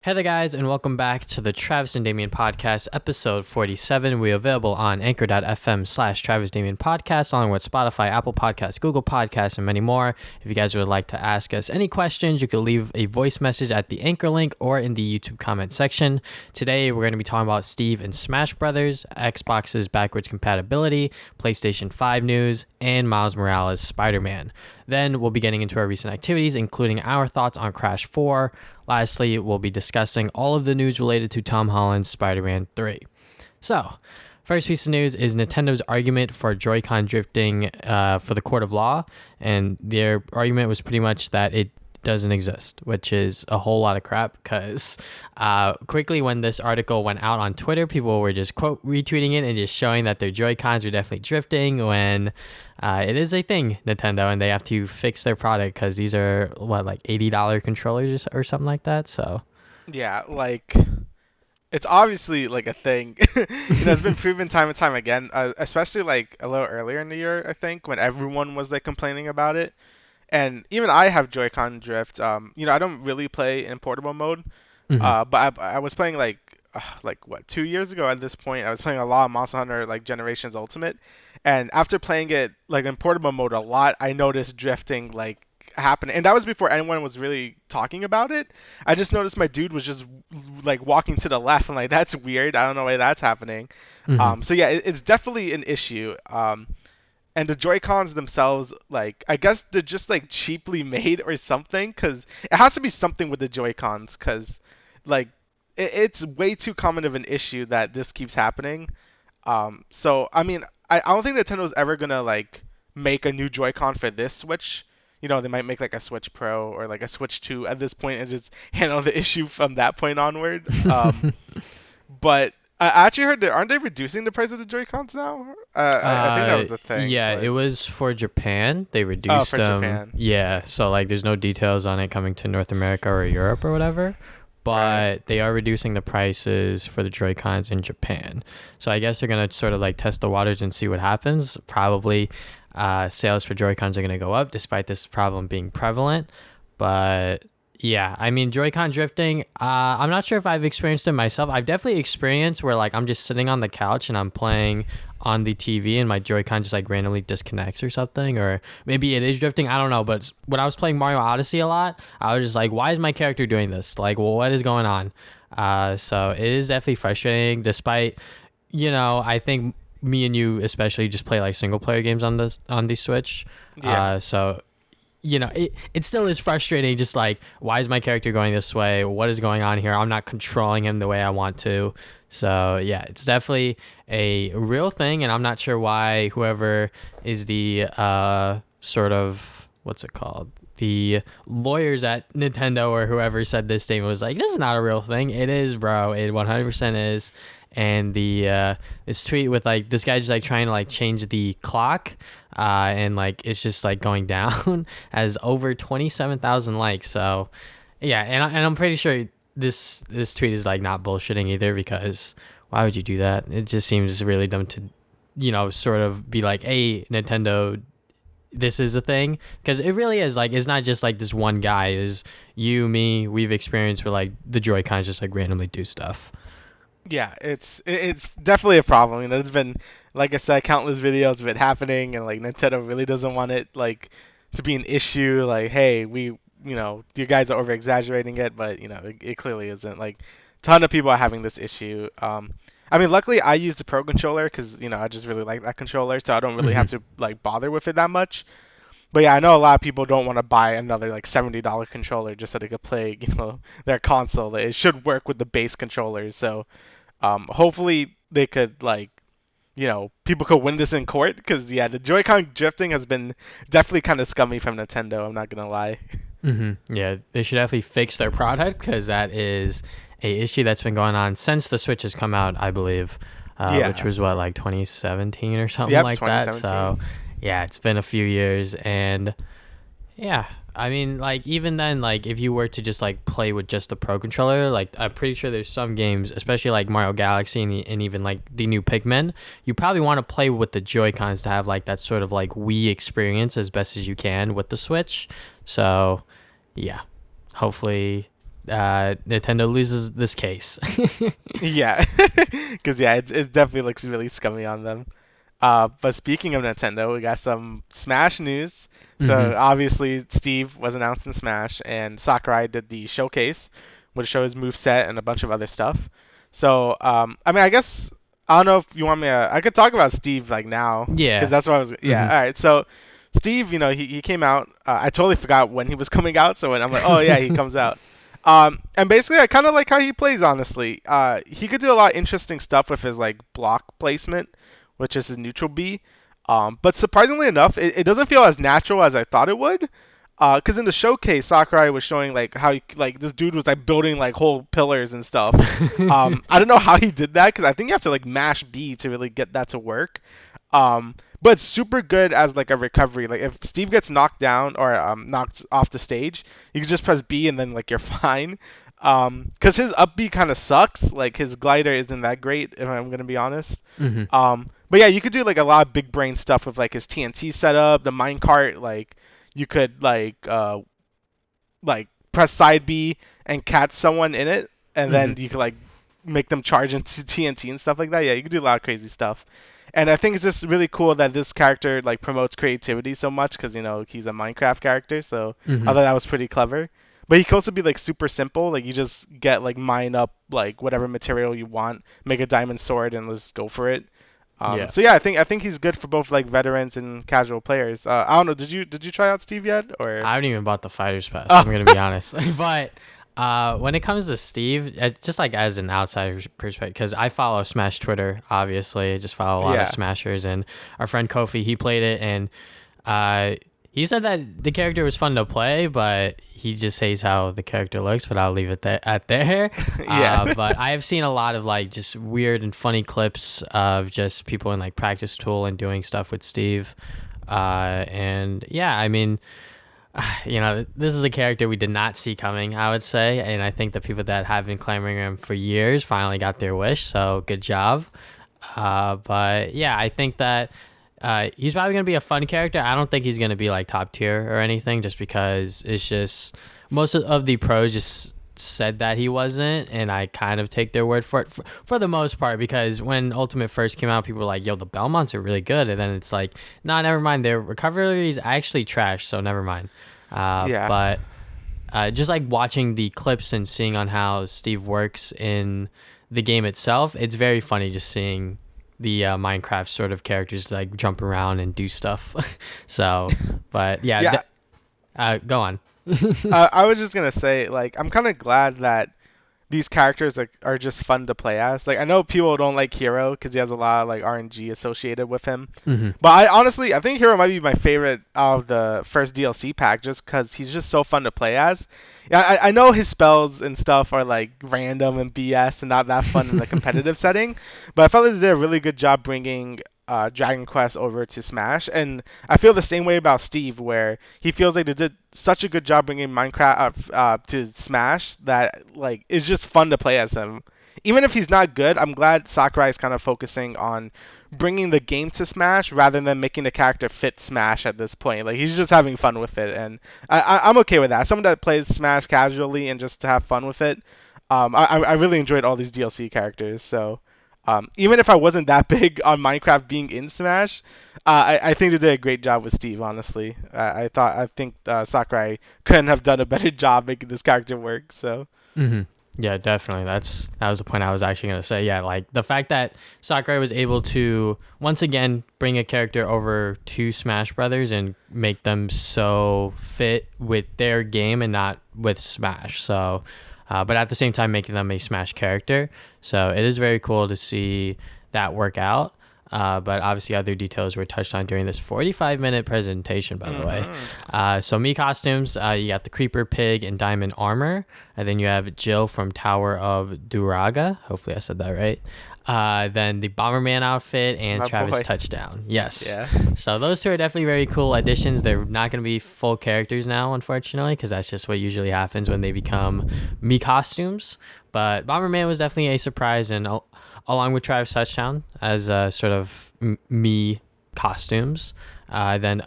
Hey there, guys, and welcome back to the Travis and Damian Podcast, episode 47. We're available on anchor.fm/Travis Damian Podcast, along with Spotify, Apple Podcasts, Google Podcasts, and many more. If you guys would like to ask us any questions, you could leave a voice message at the Anchor link or in the YouTube comment section. Today, we're going to be talking about Steve and Smash Brothers, Xbox's backwards compatibility, PlayStation 5 news, and Miles Morales' Spider-Man. Then we'll be getting into our recent activities, including our thoughts on Crash 4. Lastly, we'll be discussing all of the news related to Tom Holland's Spider-Man 3. So, first piece of news is Nintendo's argument for Joy-Con drifting for the court of law, and their argument was pretty much that it doesn't exist, which is a whole lot of crap because quickly when this article went out on Twitter, people were just quote retweeting it and just showing that their Joy-Cons were definitely drifting when it is a thing, Nintendo, and they have to fix their product because these are like $80 controllers or something like that. So yeah, like it's obviously like a thing. It's been proven time and time again, especially like a little earlier in the year, I think, when everyone was like complaining about it. And even I have Joy-Con drift. I don't really play in portable mode. But I was playing like what 2 years ago at this point. I was playing a lot of Monster Hunter like Generations Ultimate, and after playing it like in portable mode a lot, I noticed drifting like happening, and that was before anyone was really talking about it. I just noticed my dude was just like walking to the left. I'm like, that's weird. I don't know why that's happening. So yeah, it's definitely an issue. And the Joy-Cons themselves, like, I guess they're just, like, cheaply made or something, because it has to be something with the Joy-Cons, because, like, it's way too common of an issue that this keeps happening. So, I mean, I don't think Nintendo's ever going to, like, make a new Joy-Con for this Switch. They might make, like, a Switch Pro or, like, a Switch 2 at this point and just handle the issue from that point onward. But I actually heard aren't they reducing the price of the Joy-Cons now? I think that was the thing. Yeah, but... it was for Japan. They reduced for Japan. Yeah, so like there's no details on it coming to North America or Europe or whatever, but they are reducing the prices for the Joy-Cons in Japan. So I guess they're going to sort of like test the waters and see what happens. Probably sales for Joy-Cons are going to go up despite this problem being prevalent, but yeah, I mean, Joy-Con drifting, I'm not sure if I've experienced it myself. I've definitely experienced where, like, I'm just sitting on the couch and I'm playing on the TV and my Joy-Con just, like, randomly disconnects or something. Or maybe it is drifting. I don't know. But when I was playing Mario Odyssey a lot, I was just like, why is my character doing this? Like, well, what is going on? So it is definitely frustrating despite, I think me and you especially just play, like, single-player games on the Switch. Yeah. So... it still is frustrating, just like, why is my character going this way? What is going on here? I'm not controlling him the way I want to. So, yeah, it's definitely a real thing, and I'm not sure why whoever is the sort of, what's it called? The lawyers at Nintendo or whoever said this statement was like, this is not a real thing. It is, bro. It 100% is. And this tweet with like this guy just like trying to like change the clock and like it's just like going down has over 27,000 likes. So yeah, and I'm pretty sure this tweet is like not bullshitting either, because why would you do that? It just seems really dumb to sort of be like, hey, Nintendo, this is a thing, because it really is. Like, it's not just like this one guy. Is you, me, we've experienced where like the Joy-Cons just like randomly do stuff. Yeah, it's definitely a problem. There's been, like I said, countless videos of it happening, and like Nintendo really doesn't want it like to be an issue. Like, hey, you guys are over exaggerating it, but it clearly isn't. Like, a ton of people are having this issue. I mean, luckily I use the Pro controller because I just really like that controller, so I don't really have to like bother with it that much. But yeah, I know a lot of people don't want to buy another like $70 controller just so they could play, their console. It should work with the base controllers. So, hopefully they could like, people could win this in court, because yeah, the Joy-Con drifting has been definitely kind of scummy from Nintendo. I'm not gonna lie. Yeah, they should definitely fix their product, because that is a issue that's been going on since the Switch has come out, I believe, which was what, like 2017 or something like that. So yeah, it's been a few years, and yeah, I mean, like, even then, like, if you were to just like play with just the Pro controller, like, I'm pretty sure there's some games, especially like Mario Galaxy and even like the new Pikmin, you probably want to play with the Joy-Cons to have like that sort of like Wii experience as best as you can with the Switch. So yeah, hopefully Nintendo loses this case. Yeah, because it definitely looks really scummy on them. But speaking of Nintendo, we got some Smash news. Hmm. So obviously Steve was announced in Smash, and Sakurai did the showcase, which shows moveset and a bunch of other stuff. So I mean, I guess I don't know if you want me. I could talk about Steve like now, because Yeah. that's what I was. Yeah. Hmm. All right. So Steve, he came out. I totally forgot when he was coming out. So when I'm like, oh yeah, he comes out. And basically, I kind of like how he plays. Honestly, he could do a lot of interesting stuff with his like block placement, which is his neutral B. But surprisingly enough, it doesn't feel as natural as I thought it would. Because in the showcase, Sakurai was showing like how like this dude was like building like whole pillars and stuff. I don't know how he did that because I think you have to like mash B to really get that to work. But it's super good as like a recovery. Like if Steve gets knocked down or knocked off the stage, you can just press B and then like you're fine. Because his up B kind of sucks. Like his glider isn't that great, if I'm gonna be honest. Hmm. But yeah, you could do like a lot of big brain stuff with like his TNT setup, the minecart. Like you could like press side B and catch someone in it, and Hmm. then you could like make them charge into TNT and stuff like that. Yeah, you could do a lot of crazy stuff. And I think it's just really cool that this character like promotes creativity so much because he's a Minecraft character. So I Hmm. thought that was pretty clever. But he can also be like super simple. Like you just get like mine up like whatever material you want, make a diamond sword, and let's go for it. Yeah. So yeah, I think he's good for both like veterans and casual players. I don't know. Did you try out Steve yet or? I haven't even bought the Fighters Pass. Oh. I'm gonna be honest, but when it comes to Steve, just like as an outsider perspective, because I follow Smash Twitter, obviously, I just follow a lot of Yeah. Smashers, and our friend Kofi, he played it, and uh, he said that the character was fun to play, but he just hates how the character looks. But I'll leave it at there. Yeah. But I have seen a lot of like just weird and funny clips of just people in like practice tool and doing stuff with Steve. And yeah, I mean, this is a character we did not see coming, I would say. And I think the people that have been clamoring him for years finally got their wish. So good job. But yeah, I think that he's probably going to be a fun character. I don't think he's going to be like top tier or anything just because it's just most of the pros just said that he wasn't, and I kind of take their word for it for the most part, because when Ultimate first came out, people were like, yo, the Belmonts are really good, and then it's like, nah, never mind, their recovery is actually trash, so never mind. Yeah. But just like watching the clips and seeing on how Steve works in the game itself, it's very funny just seeing the Minecraft sort of characters like jump around and do stuff. So, but yeah, Yeah. go on. I was just gonna say, like, I'm kind of glad that these characters are just fun to play as. Like, I know people don't like Hero because he has a lot of like RNG associated with him, Hmm. but I think Hero might be my favorite out of the first DLC pack just because he's just so fun to play as. Yeah, I know his spells and stuff are like random and BS and not that fun in the competitive setting, but I felt like they did a really good job bringing Dragon Quest over to Smash, and I feel the same way about Steve, where he feels like they did such a good job bringing Minecraft to Smash that like it's just fun to play as him. Even if he's not good, I'm glad Sakurai is kind of focusing on bringing the game to Smash rather than making the character fit Smash at this point. Like he's just having fun with it, and I'm okay with that. Someone that plays Smash casually and just to have fun with it. I really enjoyed all these DLC characters, so. Even if I wasn't that big on Minecraft being in Smash, I think they did a great job with Steve. Honestly, I think Sakurai couldn't have done a better job making this character work. So Hmm. Yeah, definitely. That was the point I was actually gonna say. Yeah, like the fact that Sakurai was able to once again bring a character over to Smash Brothers and make them so fit with their game and not with Smash. So, but at the same time making them a Smash character. So it is very cool to see that work out. But obviously other details were touched on during this 45-minute presentation, by the way. So me costumes, you got the Creeper Pig in diamond armor. And then you have Jill from Tower of Duraga. Hopefully I said that right. Then the Bomberman outfit and My Travis boy. Touchdown. Yes. Yeah. So those two are definitely very cool additions. They're not going to be full characters now, unfortunately, because that's just what usually happens when they become me costumes. But Bomberman was definitely a surprise, and along with Travis Touchdown as sort of me costumes. Then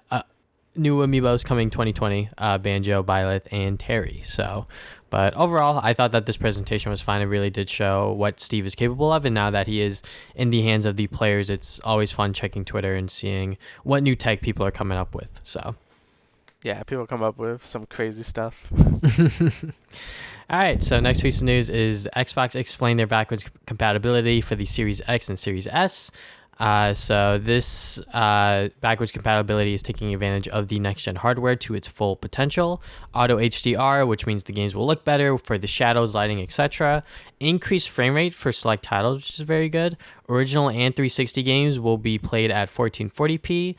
new amiibos coming 2020, Banjo, Byleth, and Terry. So, But overall, I thought that this presentation was fine. It really did show what Steve is capable of. And now that he is in the hands of the players, it's always fun checking Twitter and seeing what new tech people are coming up with. So, Yeah, people come up with some crazy stuff. all right. So next piece of news is Xbox explained their backwards compatibility for the Series X and Series S. So this backwards compatibility is taking advantage of the next-gen hardware to its full potential. Auto HDR, which means the games will look better for the shadows, lighting, etc. Increased frame rate for select titles, which is very good. Original and 360 games will be played at 1440p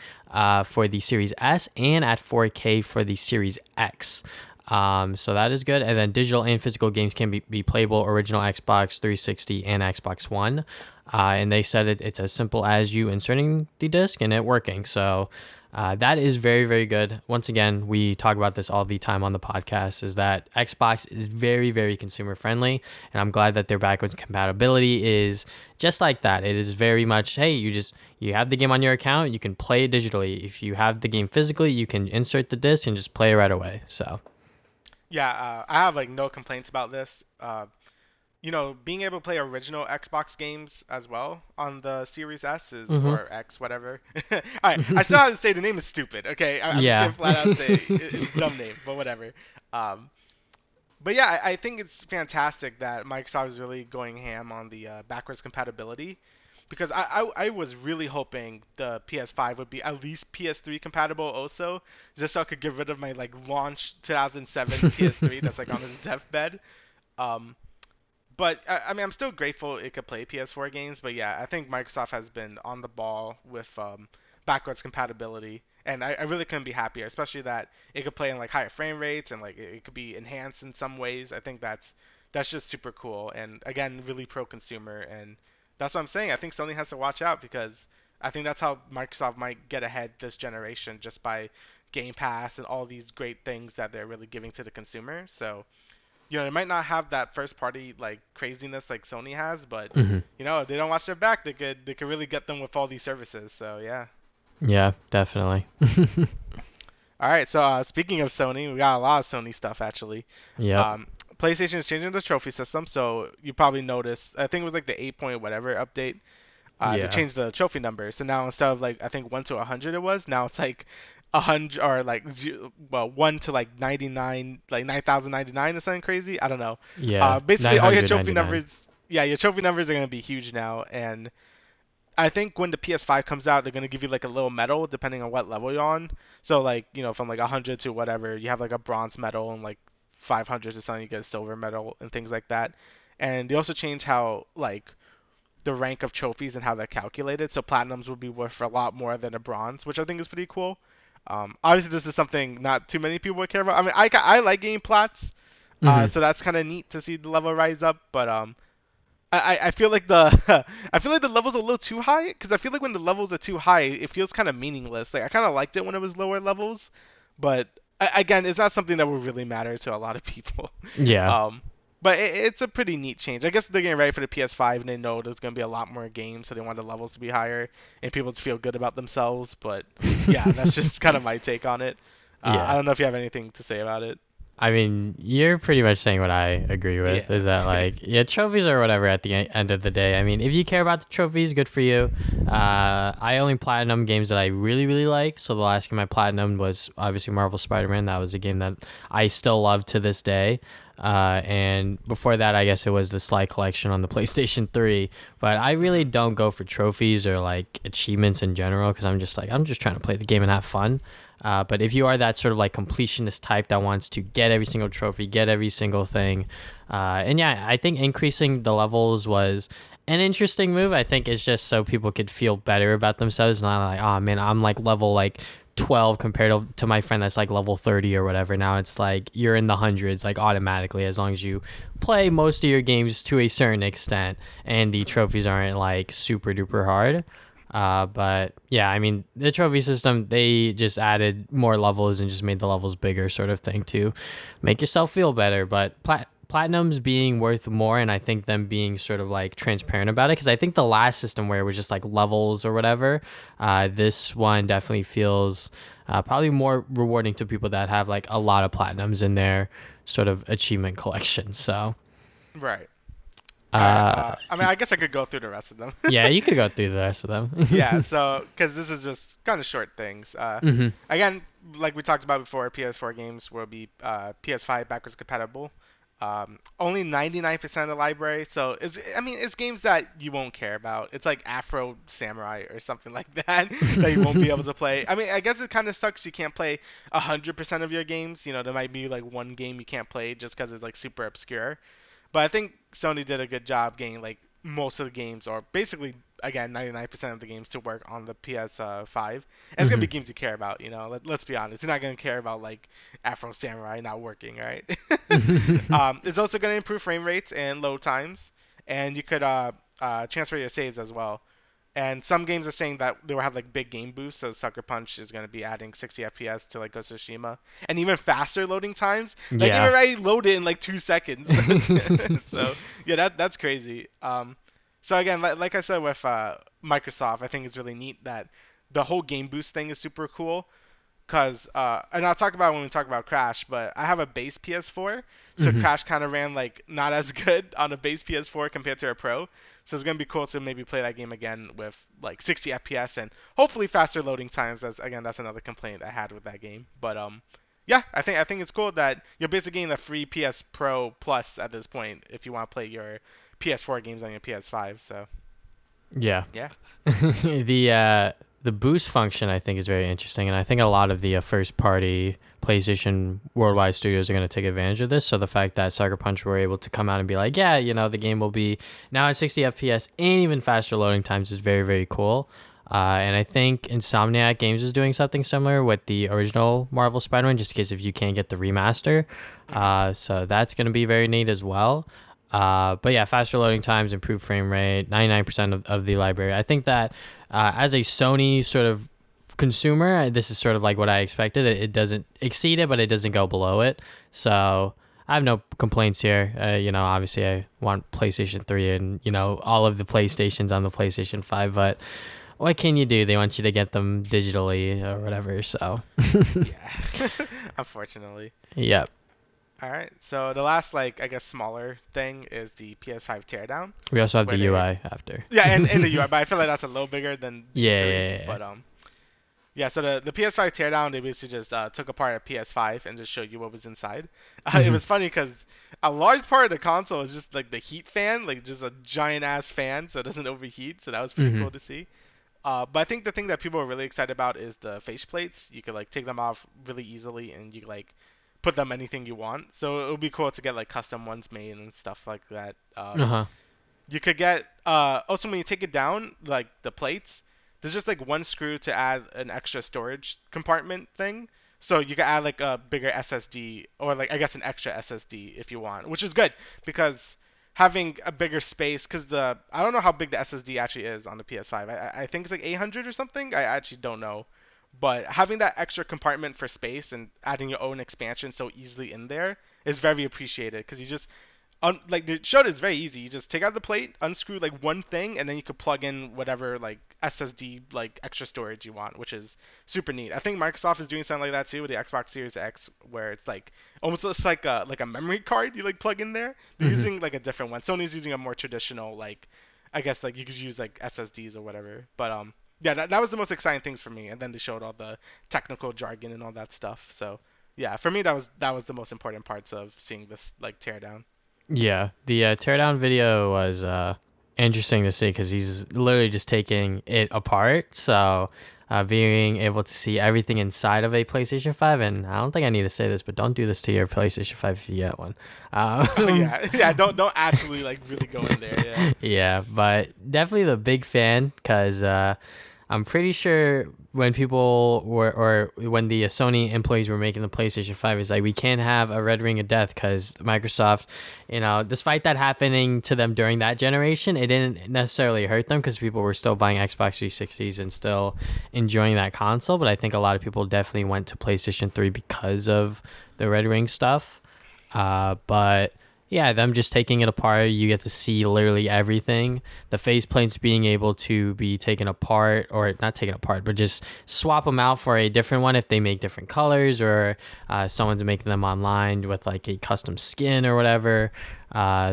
for the Series S and at 4K for the Series X. So that is good. And then digital and physical games can be playable original Xbox 360 and Xbox One. And they said it's as simple as you inserting the disc and it working. So that is very, very good. Once again, we talk about this all the time on the podcast, is that Xbox is very, very consumer friendly. And I'm glad that their backwards compatibility is just like that. It is very much, hey, you have the game on your account, you can play it digitally. If you have the game physically, you can insert the disc and just play it right away. So Yeah, I have like no complaints about this. Being able to play original Xbox games as well on the Series S or X, whatever. All right, I still have to say the name is stupid. Okay, I'm just gonna flat out say it's a dumb name, but whatever. But yeah, I think it's fantastic that Microsoft is really going ham on the backwards compatibility, because I was really hoping the PS5 would be at least PS3 compatible also, just so I could get rid of my like launch 2007 PS3 that's like on its deathbed. But I mean, I'm still grateful it could play PS4 games. But yeah, I think Microsoft has been on the ball with backwards compatibility, and I really couldn't be happier. Especially that it could play in like higher frame rates and like it could be enhanced in some ways. I think that's just super cool, and again, really pro-consumer. And that's what I'm saying. I think Sony has to watch out, because I think that's how Microsoft might get ahead this generation, just by Game Pass and all these great things that they're really giving to the consumer. So. They might not have that first party like craziness like Sony has, but if they don't watch their back, they could really get them with all these services. So yeah. Yeah, definitely. All right, so speaking of Sony, we got a lot of Sony stuff actually. Yeah. PlayStation is changing the trophy system, so you probably noticed. I think it was like the 8 point whatever update. They changed the trophy number, so now instead of like I think 1 to 100 it was, now it's like 100 or like 1 to like 99, like 9,099 or something crazy. I don't know. Yeah. Basically, all your trophy numbers. Yeah, your trophy numbers are gonna be huge now, and I think when the PS5 comes out, they're gonna give you like a little medal depending on what level you're on. So like from like 100 to whatever, you have like a bronze medal, and like 500 to something you get a silver medal and things like that. And they also change how like the rank of trophies and how they're calculated. So platinums will be worth a lot more than a bronze, which I think is pretty cool. Obviously, this is something not too many people would care about. I mean, I like getting plats, so that's kind of neat to see the level rise up. But I feel like the I feel like the levels are a little too high, because I feel like when the levels are too high, it feels kind of meaningless. Like I kind of liked it when it was lower levels, but again, it's not something that will really matter to a lot of people. Yeah. But it's a pretty neat change. I guess they're getting ready for the PS5, and they know there's going to be a lot more games, so they want the levels to be higher and people to feel good about themselves. But yeah, that's just kind of my take on it. I don't know if you have anything to say about it. I mean, you're pretty much saying what I agree with, is that like, trophies or whatever at the end of the day. I mean, if you care about the trophies, good for you. I only platinum games that I really, really like. So the last game I platinumed was obviously Marvel Spider-Man. That was a game that I still love to this day. And before that, I guess it was the Sly Collection on the PlayStation 3. But I really don't go for trophies or like achievements in general, because I'm just trying to play the game and have fun. But if you are that sort of like completionist type that wants to get every single trophy, get every single thing, and yeah, I think increasing the levels was an interesting move. I think it's just so people could feel better about themselves, not like, oh man, I'm like level like 12 compared to my friend that's like level 30 or whatever. Now it's like you're in the hundreds like automatically, as long as you play most of your games to a certain extent and the trophies aren't like super duper hard. But yeah, I mean, the trophy system, they just added more levels and just made the levels bigger, sort of thing, to make yourself feel better. But platinums being worth more, and I think them being sort of like transparent about it, because I think the last system where it was just like levels or whatever, this one definitely feels probably more rewarding to people that have like a lot of platinums in their sort of achievement collection. So, Right. All right. uh, I mean, I guess I could go through the rest of them. yeah, you could go through the rest of Yeah. them. So, because this is just kind of short things. hmm Again, like we talked about before, PS4 games will be PS5 backwards compatible. Only 99% of the library, so it's games that you won't care about. It's like Afro Samurai or something like that that you won't be able to play. I mean, I guess it kind of sucks you can't play 100% of your games. You know, there might be like one game you can't play just because it's like super obscure. But I think Sony did a good job getting like most of the games, or basically again 99% of the games, to work on the PS5. And it's gonna hmm be games you care about. You know, let's be honest. You're not gonna care about like Afro Samurai not working, right? It's also gonna improve frame rates and load times, and you could transfer your saves as well. And some games are saying that they will have like big game boosts. So Sucker Punch is going to be adding 60 FPS to like Ghost of Tsushima, and even faster loading times. Like it Yeah. already loaded in like 2 seconds. So yeah, that's crazy. So again, like I said with Microsoft, I think it's really neat that the whole game boost thing is super cool. Cause and I'll talk about it when we talk about Crash, but I have a base PS4, so hmm Crash kind of ran like not as good on a base PS4 compared to a Pro. So it's gonna be cool to maybe play that game again with like 60 FPS and hopefully faster loading times. As again, that's another complaint I had with that game. But yeah, I think it's cool that you're basically getting a free PS Pro Plus at this point if you want to play your PS4 games on your PS5. So Yeah. yeah. The boost function I think is very interesting, and I think a lot of the first party PlayStation worldwide studios are going to take advantage of this. So the fact that Sucker Punch were able to come out and be like, yeah, the game will be now at 60 FPS and even faster loading times is very, very cool. And I think Insomniac Games is doing something similar with the original Marvel Spider-Man, just in case if you can't get the remaster. So that's going to be very neat as well. But yeah, faster loading times, improved frame rate, 99% of the library. I think that as a Sony sort of consumer, this is sort of like what I expected. It doesn't exceed it, but it doesn't go below it. So I have no complaints here. Obviously I want PlayStation 3 and, all of the PlayStations on the PlayStation 5, but what can you do? They want you to get them digitally or whatever. So Yeah. Unfortunately. yep. All right. So the last, like, I guess smaller thing is the PS5 teardown. We also have Where the they, UI after. yeah, and the UI, but I feel like that's a little bigger than these Yeah, three. yeah, yeah. But yeah. So the PS5 teardown, they basically just took apart a PS5 and just showed you what was inside. It was funny because a large part of the console is just like the heat fan, like just a giant ass fan, so it doesn't overheat. So that was pretty hmm cool to see. But I think the thing that people are really excited about is the face plates. You could like take them off really easily, and you like put them anything you want. So it would be cool to get like custom ones made and stuff like that. Uh-huh. You could get also when you take it down, like the plates, there's just like one screw to add an extra storage compartment thing. So you can add like a bigger SSD, or like I guess an extra SSD if you want, which is good because having a bigger space, because I don't know how big the SSD actually is on the PS5. I think it's like 800 or something. I actually don't know. But having that extra compartment for space and adding your own expansion so easily in there is very appreciated, because you just like they showed, it's very easy. You just take out the plate, unscrew like one thing, and then you could plug in whatever like SSD like extra storage you want, which is super neat. I think Microsoft is doing something like that too with the Xbox Series X, where it's like almost looks like a memory card you like plug in there. They're hmm using like a different one. Sony's using a more traditional, like I guess like you could use like SSDs or whatever. But yeah, that was the most exciting things for me. And then they showed all the technical jargon and all that stuff. So yeah, for me that was the most important parts of seeing this like teardown. Yeah, the teardown video was interesting to see because he's literally just taking it apart. So being able to see everything inside of a PlayStation 5, and I don't think I need to say this, but don't do this to your PlayStation 5 if you get one. Oh yeah, yeah. Don't actually like really go in there. Yeah. Yeah, but definitely the big fan because I'm pretty sure when people were, or when the Sony employees were making the PlayStation 5, it's like, we can't have a red ring of death because Microsoft, despite that happening to them during that generation, it didn't necessarily hurt them because people were still buying Xbox 360s and still enjoying that console. But I think a lot of people definitely went to PlayStation 3 because of the red ring stuff. But yeah, them just taking it apart, you get to see literally everything. The faceplates being able to be taken apart, or not taken apart, but just swap them out for a different one if they make different colors, or someone's making them online with like a custom skin or whatever.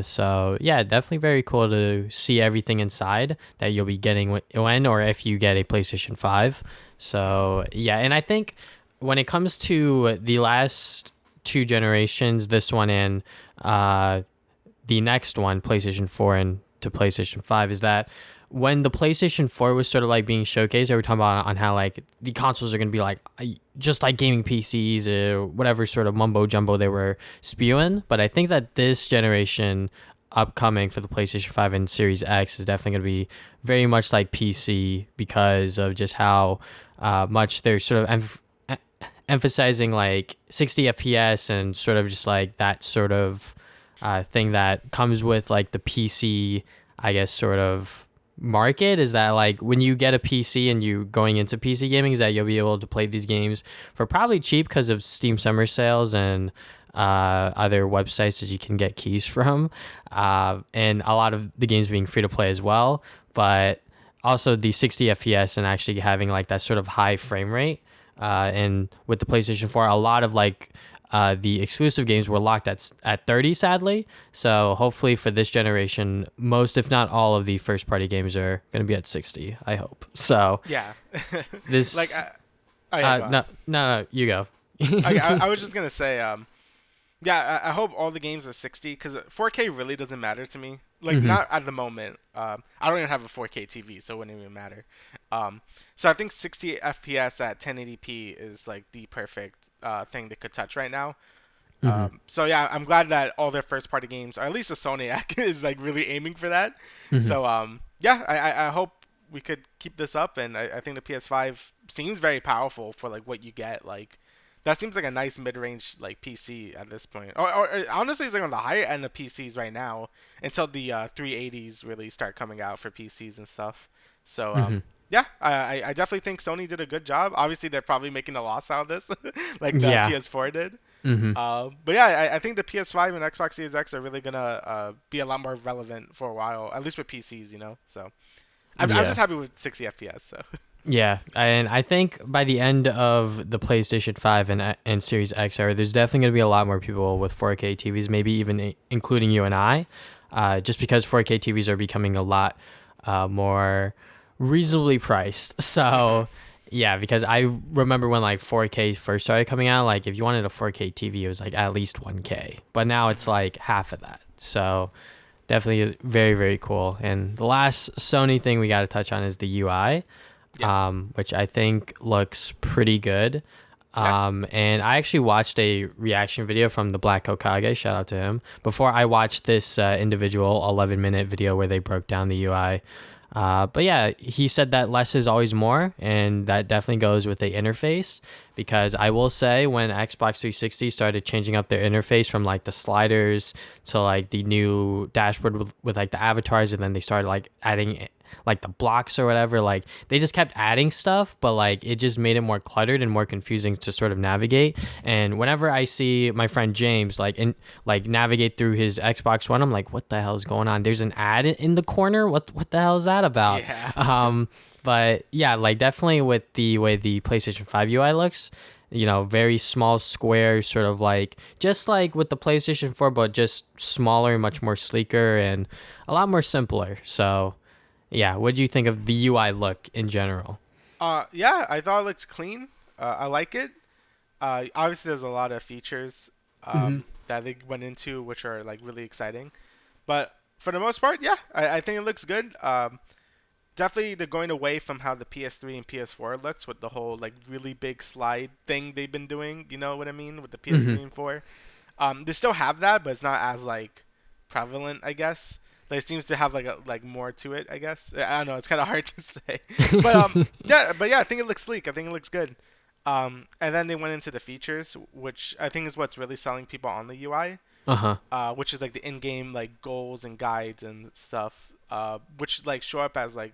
So yeah, definitely very cool to see everything inside that you'll be getting when or if you get a PlayStation 5. So yeah, and I think when it comes to the last two generations, this one and uh, the next one, PlayStation 4 and to PlayStation 5, is that when the PlayStation 4 was sort of like being showcased, they were talking about on how like the consoles are going to be like just like gaming PCs or whatever sort of mumbo jumbo they were spewing. But I think that this generation upcoming for the PlayStation 5 and Series X is definitely going to be very much like PC because of just how much they're sort of emphasizing like 60 FPS and sort of just like that sort of thing that comes with like the PC, I guess, sort of market. Is that like when you get a PC and you going into PC gaming, is that you'll be able to play these games for probably cheap because of Steam summer sales and other websites that you can get keys from, and a lot of the games being free to play as well, but also the 60 FPS and actually having like that sort of high frame rate. And with the PlayStation 4, a lot of like the exclusive games were locked at 30, sadly. So hopefully for this generation, most if not all of the first party games are going to be at 60. I hope. So Yeah. this Like, oh, yeah, go on. no, you go. I was just gonna say, yeah, I hope all the games are 60 because 4K really doesn't matter to me. Like, Mhm. not at the moment. I don't even have a 4K TV, so it wouldn't even matter. So I think 60 FPS at 1080p is like the perfect thing they could touch right now. Mhm. So yeah, I'm glad that all their first party games, or at least the Sony is like really aiming for that. Mhm. So yeah, I hope we could keep this up, and I think the PS5 seems very powerful for like what you get. Like that seems like a nice mid-range like PC at this point. Or honestly, it's like on the higher end of PCs right now until the 380s really start coming out for PCs and stuff. So Mhm. yeah, I definitely think Sony did a good job. Obviously, they're probably making a loss out of this, like the Yeah. PS4 did. Mhm. But yeah, I think the PS5 and Xbox Series X are really gonna be a lot more relevant for a while, at least with PCs, you know. So I'm Yeah. just happy with 60 FPS. So Yeah, and I think by the end of the PlayStation 5 and Series X era, there's definitely going to be a lot more people with 4K TVs, maybe even including you and I, just because 4K TVs are becoming a lot more reasonably priced. hmm So, yeah, because I remember when like 4K first started coming out, like if you wanted a 4K TV, it was like at least 1K, but now it's hmm like half of that. So, definitely very, very cool. And the last Sony thing we got to touch on is the UI, yeah, which I think looks pretty good. yeah, And I actually watched a reaction video from the Black Hokage, shout out to him, before I watched this individual 11-minute video where they broke down the UI. But yeah, he said that less is always more, and that definitely goes with the interface. Because I will say, when Xbox 360 started changing up their interface from like the sliders to like the new dashboard with like the avatars, and then they started like adding like the blocks or whatever, like they just kept adding stuff, but like it just made it more cluttered and more confusing to sort of navigate. And whenever I see my friend James like navigate through his Xbox One, I'm like, what the hell is going on? There's an ad in the corner. What the hell is that about? yeah. But yeah, like definitely with the way the PlayStation 5 UI looks, very small squares, sort of like just like with the PlayStation 4, but just smaller, much more sleeker, and a lot more simpler. So yeah, what do you think of the UI look in general? Yeah, I thought it looks clean. I like it. Obviously, there's a lot of features Mm-hmm. that they went into which are like really exciting. But for the most part, yeah, I think it looks good. Definitely they're going away from how the PS3 and PS4 looks with the whole like really big slide thing they've been doing. You know what I mean with the Mm-hmm. PS3 and 4. They still have that, but it's not as like prevalent, I guess. Like it seems to have like more to it, I guess. I don't know. It's kind of hard to say, but yeah, I think it looks sleek. I think it looks good. And then they went into the features, which I think is what's really selling people on the UI, Uh-huh. which is like the in-game like goals and guides and stuff, which like show up as like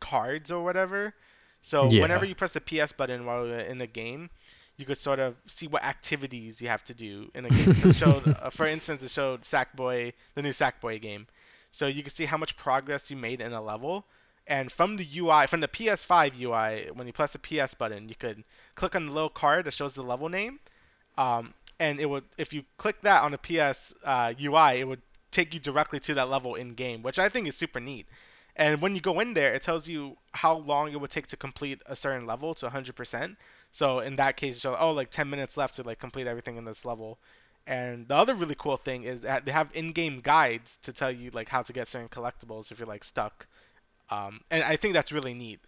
cards or whatever. So whenever Yeah. you press the PS button while you're in the game, you could sort of see what activities you have to do in a game. So it showed, for instance, it showed Sackboy, the new Sackboy game. So you can see how much progress you made in a level. And from the UI, from the PS5 UI, when you press the PS button, you could click on the little card that shows the level name. And it would, if you click that on the PS UI, it would take you directly to that level in game, which I think is super neat. And when you go in there, it tells you how long it would take to complete a certain level to 100%. So in that case, so like 10 minutes left to like complete everything in this level. And the other really cool thing is that they have in-game guides to tell you like how to get certain collectibles if you're like stuck. And I think that's really neat.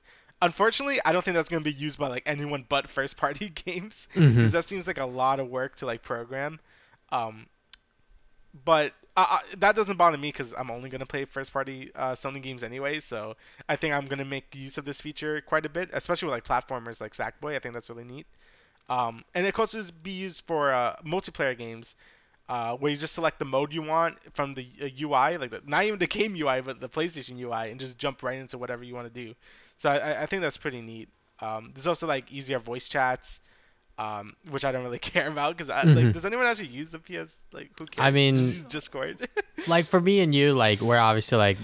Unfortunately, I don't think that's going to be used by like anyone but first-party games Hmm. because that seems like a lot of work to like program. Um, but that doesn't bother me because I'm only going to play first-party Sony games anyway. So I think I'm going to make use of this feature quite a bit, especially with like platformers like Sackboy. I think that's really neat. And it could also be used for multiplayer games where you just select the mode you want from the UI, like not even the game UI, but the PlayStation UI, and just jump right into whatever you want to do. So I think that's pretty neat. There's also like easier voice chats, which I don't really care about because like, Hmm. does anyone actually use the PS? Like, who I cares? Just mean, use Discord. like for me and you, like we're obviously like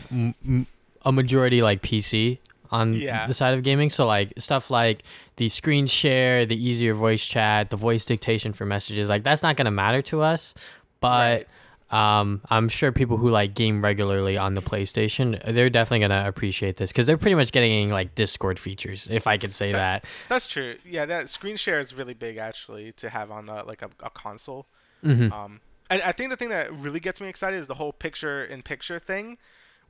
a majority like PC on Yeah. the side of gaming. So like stuff like the screen share, the easier voice chat, the voice dictation for messages, like that's not gonna matter to us. But Right. I'm sure people who like game regularly on the PlayStation, they're definitely gonna appreciate this because they're pretty much getting like Discord features, if I could say That that. that's true. Yeah, that screen share is really big actually to have on like a console. Hmm. Um, and I think the thing that really gets me excited is the whole picture-in-picture thing,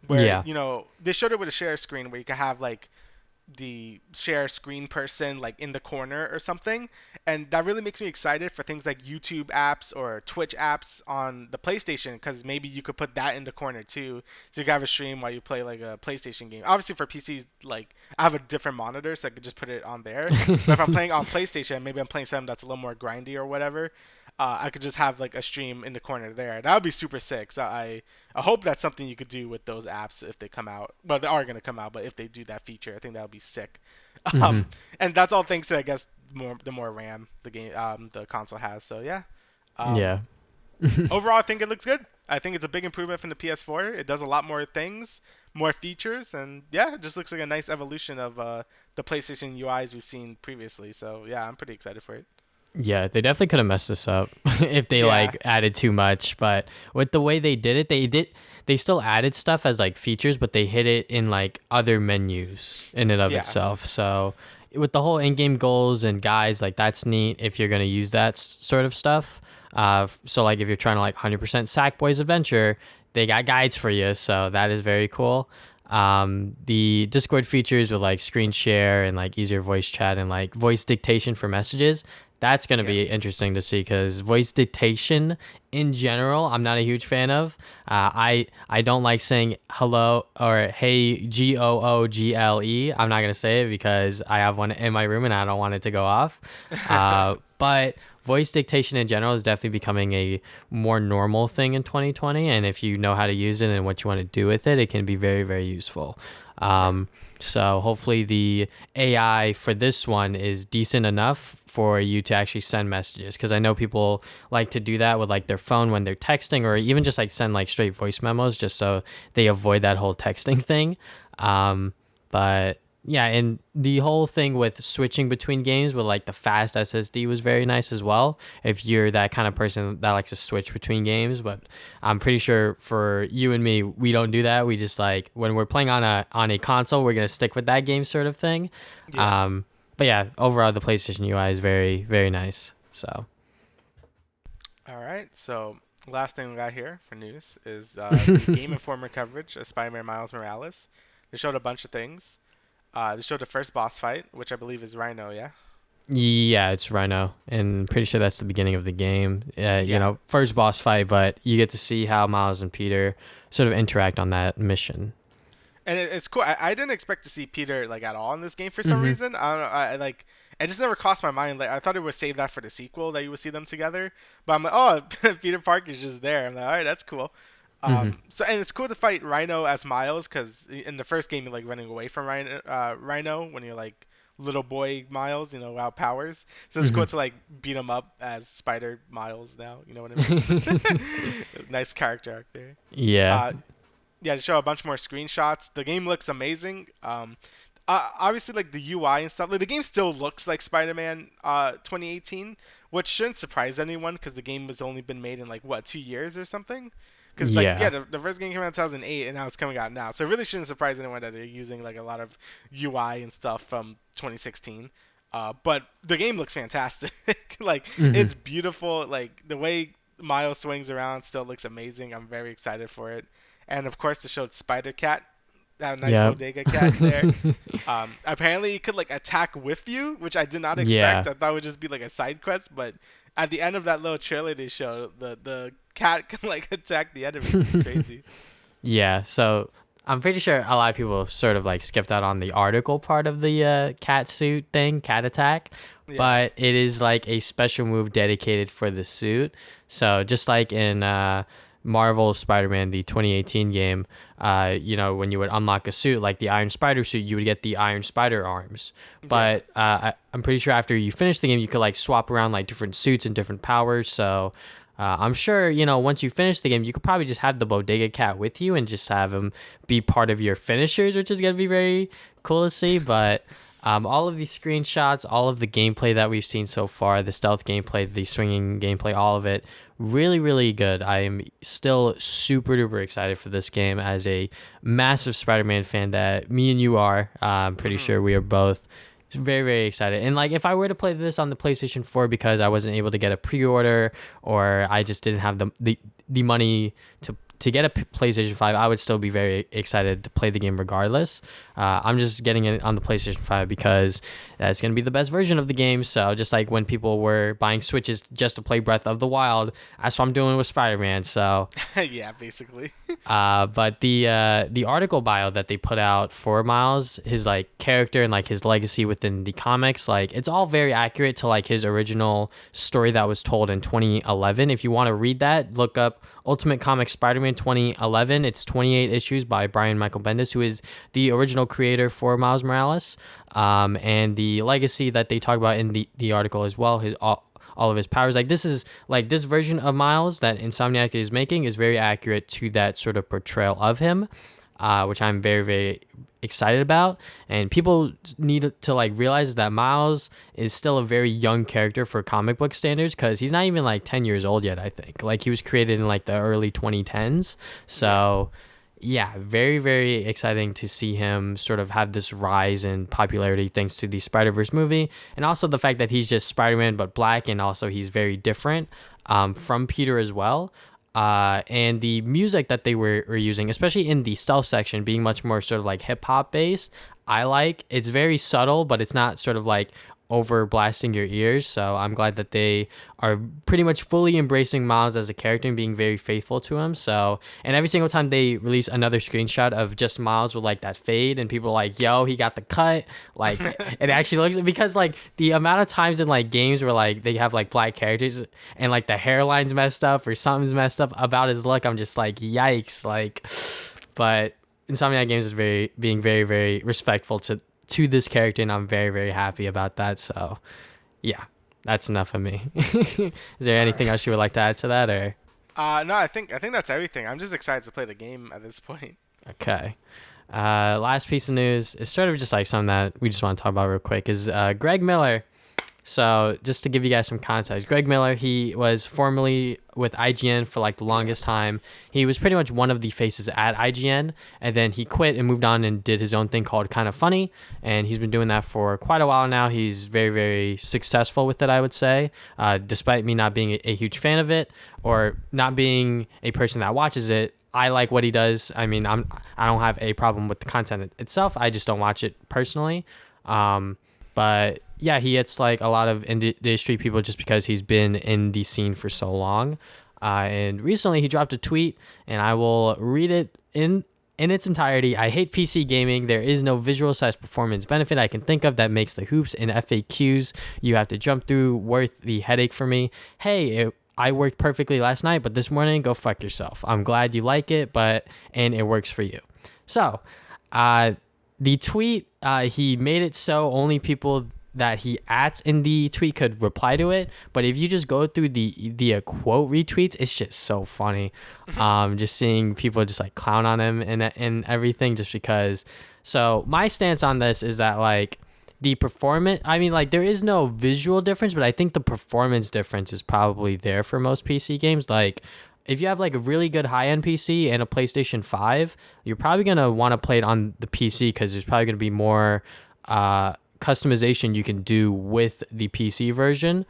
where Yeah. they showed it with a share screen where you could have like the share screen person like in the corner or something, and that really makes me excited for things like YouTube apps or Twitch apps on the PlayStation because maybe you could put that in the corner too, so you can have a stream while you play like a PlayStation game. Obviously for PCs, like I have a different monitor, so I could just put it on there. But if I'm playing on PlayStation, maybe I'm playing something that's a little more grindy or whatever. I could just have like a stream in the corner there. That would be super sick. So I hope that's something you could do with those apps if they come out. Well, they are gonna come out, but if they do that feature, I think that would be sick. Hmm. And that's all thanks to I guess the more RAM the console has. So yeah. Um, Yeah. overall, I think it looks good. I think it's a big improvement from the PS4. It does a lot more things, more features, and yeah, it just looks like a nice evolution of the PlayStation UIs we've seen previously. So yeah, I'm pretty excited for it. Yeah, they definitely could have messed this up if they Yeah, like added too much. But with the way they did it, they still added stuff as like features, but they hid it in like other menus in and of yeah, itself. So with the whole in-game goals and guides, like that's neat if you're gonna use that sort of stuff. So like if you're trying to like 100% Sackboy's Adventure, they got guides for you. So that is very cool. The Discord features with like screen share and like easier voice chat and like voice dictation for messages, that's going to yeah. be interesting to see because voice dictation in general, I'm not a huge fan of. I don't like saying hello or hey Google. I'm not going to say it because I have one in my room and I don't want it to go off. But voice dictation in general is definitely becoming a more normal thing in 2020. And if you know how to use it and what you want to do with it, it can be very, very useful. Right. So hopefully the AI for this one is decent enough for you to actually send messages because I know people like to do that with like their phone when they're texting or even just like send like straight voice memos just so they avoid that whole texting thing. But yeah, and the whole thing with switching between games with like the fast SSD was very nice as well. If you're that kind of person that likes to switch between games, but I'm pretty sure for you and me, we don't do that. We just like when we're playing on a console, we're gonna stick with that game sort of thing. Yeah. Um, but yeah, overall the PlayStation UI is very very nice. So All right. So last thing we got here for news is the Game Informer coverage of Spider-Man Miles Morales. They showed a bunch of things. They showed the first boss fight, which I believe is Rhino. Yeah. yeah, it's Rhino, and pretty sure that's the beginning of the game. Yeah. First boss fight, but you get to see how Miles and Peter sort of interact on that mission. And it's cool. I didn't expect to see Peter like at all in this game for some Hmm. reason. I don't know. I like it just never crossed my mind. Like I thought it would save that for the sequel that you would see them together. But I'm like, oh, Peter Parker's just there. I'm like, all right, that's cool. Hmm. So and it's cool to fight Rhino as Miles because in the first game you're like running away from Rhino when you're like little boy Miles, without powers. So it's cool to like beat him up as Spider Miles now. You know what I mean? Nice character arc there. Yeah. Uh, yeah, to show a bunch more screenshots. The game looks amazing. Obviously, like the UI and stuff, like the game still looks like Spider-Man 2018, which shouldn't surprise anyone because the game has only been made in like what 2 years or something. Because like Yeah. the first game came out in 2008 and now it's coming out now, so it really shouldn't surprise anyone that they're using like a lot of UI and stuff from 2016. But the game looks fantastic. Like Hmm. it's beautiful. Like the way Miles swings around still looks amazing. I'm very excited for it. And of course, they showed Spider Cat, that nice Yep. bodega cat there. Apparently, it could like attack with you, which I did not expect. Yeah. I thought it would just be like a side quest, but at the end of that little trailer they showed, the cat can like attack the enemies. It's crazy. Yeah. So I'm pretty sure a lot of people sort of like skipped out on the article part of the cat suit thing, cat attack, Yeah. but it is like a special move dedicated for the suit. So just like in Marvel Spider-Man, the 2018 game, when you would unlock a suit like the Iron Spider suit, you would get the Iron Spider arms. Yeah. But I'm pretty sure after you finish the game, you could like swap around like different suits and different powers. So I'm sure, once you finish the game, you could probably just have the Bodega Cat with you and just have him be part of your finishers, which is going to be very cool to see. But all of these screenshots, all of the gameplay that we've seen so far, the stealth gameplay, the swinging gameplay, all of it, really, really good. I am still super duper excited for this game as a massive Spider-Man fan that me and you are. I'm pretty Hmm. sure we are both very, very excited. And like if I were to play this on the PlayStation 4 because I wasn't able to get a pre-order or I just didn't have the money to get a PlayStation 5, I would still be very excited to play the game regardless. I'm just getting it on the PlayStation 5 because that's going to be the best version of the game. So just like when people were buying Switches just to play Breath of the Wild, that's what I'm doing with Spider-Man. So Yeah, basically. but the article bio that they put out for Miles, his like character and like his legacy within the comics, like it's all very accurate to like his original story that was told in 2011. If you want to read that, look up Ultimate Comics Spider-Man 2011. It's 28 issues by Brian Michael Bendis, who is the original creator for Miles Morales. And the legacy that they talk about in the article as well, his all of his powers. Like this is like this version of Miles that Insomniac is making is very accurate to that sort of portrayal of him, which I'm very, very excited about. And people need to like realize that Miles is still a very young character for comic book standards because he's not even like 10 years old yet, I think. Like he was created in like the early 2010s. So yeah, very, very exciting to see him sort of have this rise in popularity thanks to the Spider-Verse movie. And also the fact that he's just Spider-Man but black, and also he's very different from Peter as well. And the music that they were using, especially in the stealth section, being much more sort of like hip-hop based, I like. It's very subtle, but it's not sort of like over blasting your ears. So I'm glad that they are pretty much fully embracing Miles as a character and being very faithful to him. So, and every single time they release another screenshot of just Miles with like that fade and people are like, yo, he got the cut. Like it actually looks, because like the amount of times in like games where like they have like black characters and like the hairline's messed up or something's messed up about his look, I'm just like, yikes. Like, but Insomniac Games is being very, very respectful to this character, and I'm very, very happy about that. So yeah, that's enough of me. Is there All anything right. else you would like to add to that, or No, I think that's everything. I'm just excited to play the game at this point. okay? Last piece of news is sort of just like something that we just want to talk about real quick is Greg Miller. So just to give you guys some context, Greg Miller, he was formerly with IGN for like the Yeah. longest time. He was pretty much one of the faces at IGN, and then he quit and moved on and did his own thing called Kind of Funny, and he's been doing that for quite a while now. He's very, very successful with it, I would say, despite me not being a huge fan of it or not being a person that watches it. I like what he does. I mean, I don't have a problem with the content itself. I just don't watch it personally. But yeah, he hits like a lot of industry people just because he's been in the scene for so long. And recently he dropped a tweet, and I will read it in its entirety. I hate PC gaming. There is no visual size performance benefit I can think of that makes the hoops and FAQs you have to jump through worth the headache for me. Hey, I worked perfectly last night, but this morning, go fuck yourself. I'm glad you like it, and it works for you. So, the tweet, he made it so only people that he ats in the tweet could reply to it. But if you just go through the quote retweets, it's just so funny. Just seeing people just like clown on him and everything, just because. So my stance on this is that like the performance, I mean, like there is no visual difference, but I think the performance difference is probably there for most PC games. Like if you have like a really good high-end PC and a PlayStation 5, you're probably going to want to play it on the PC because there's probably going to be more customization you can do with the PC version.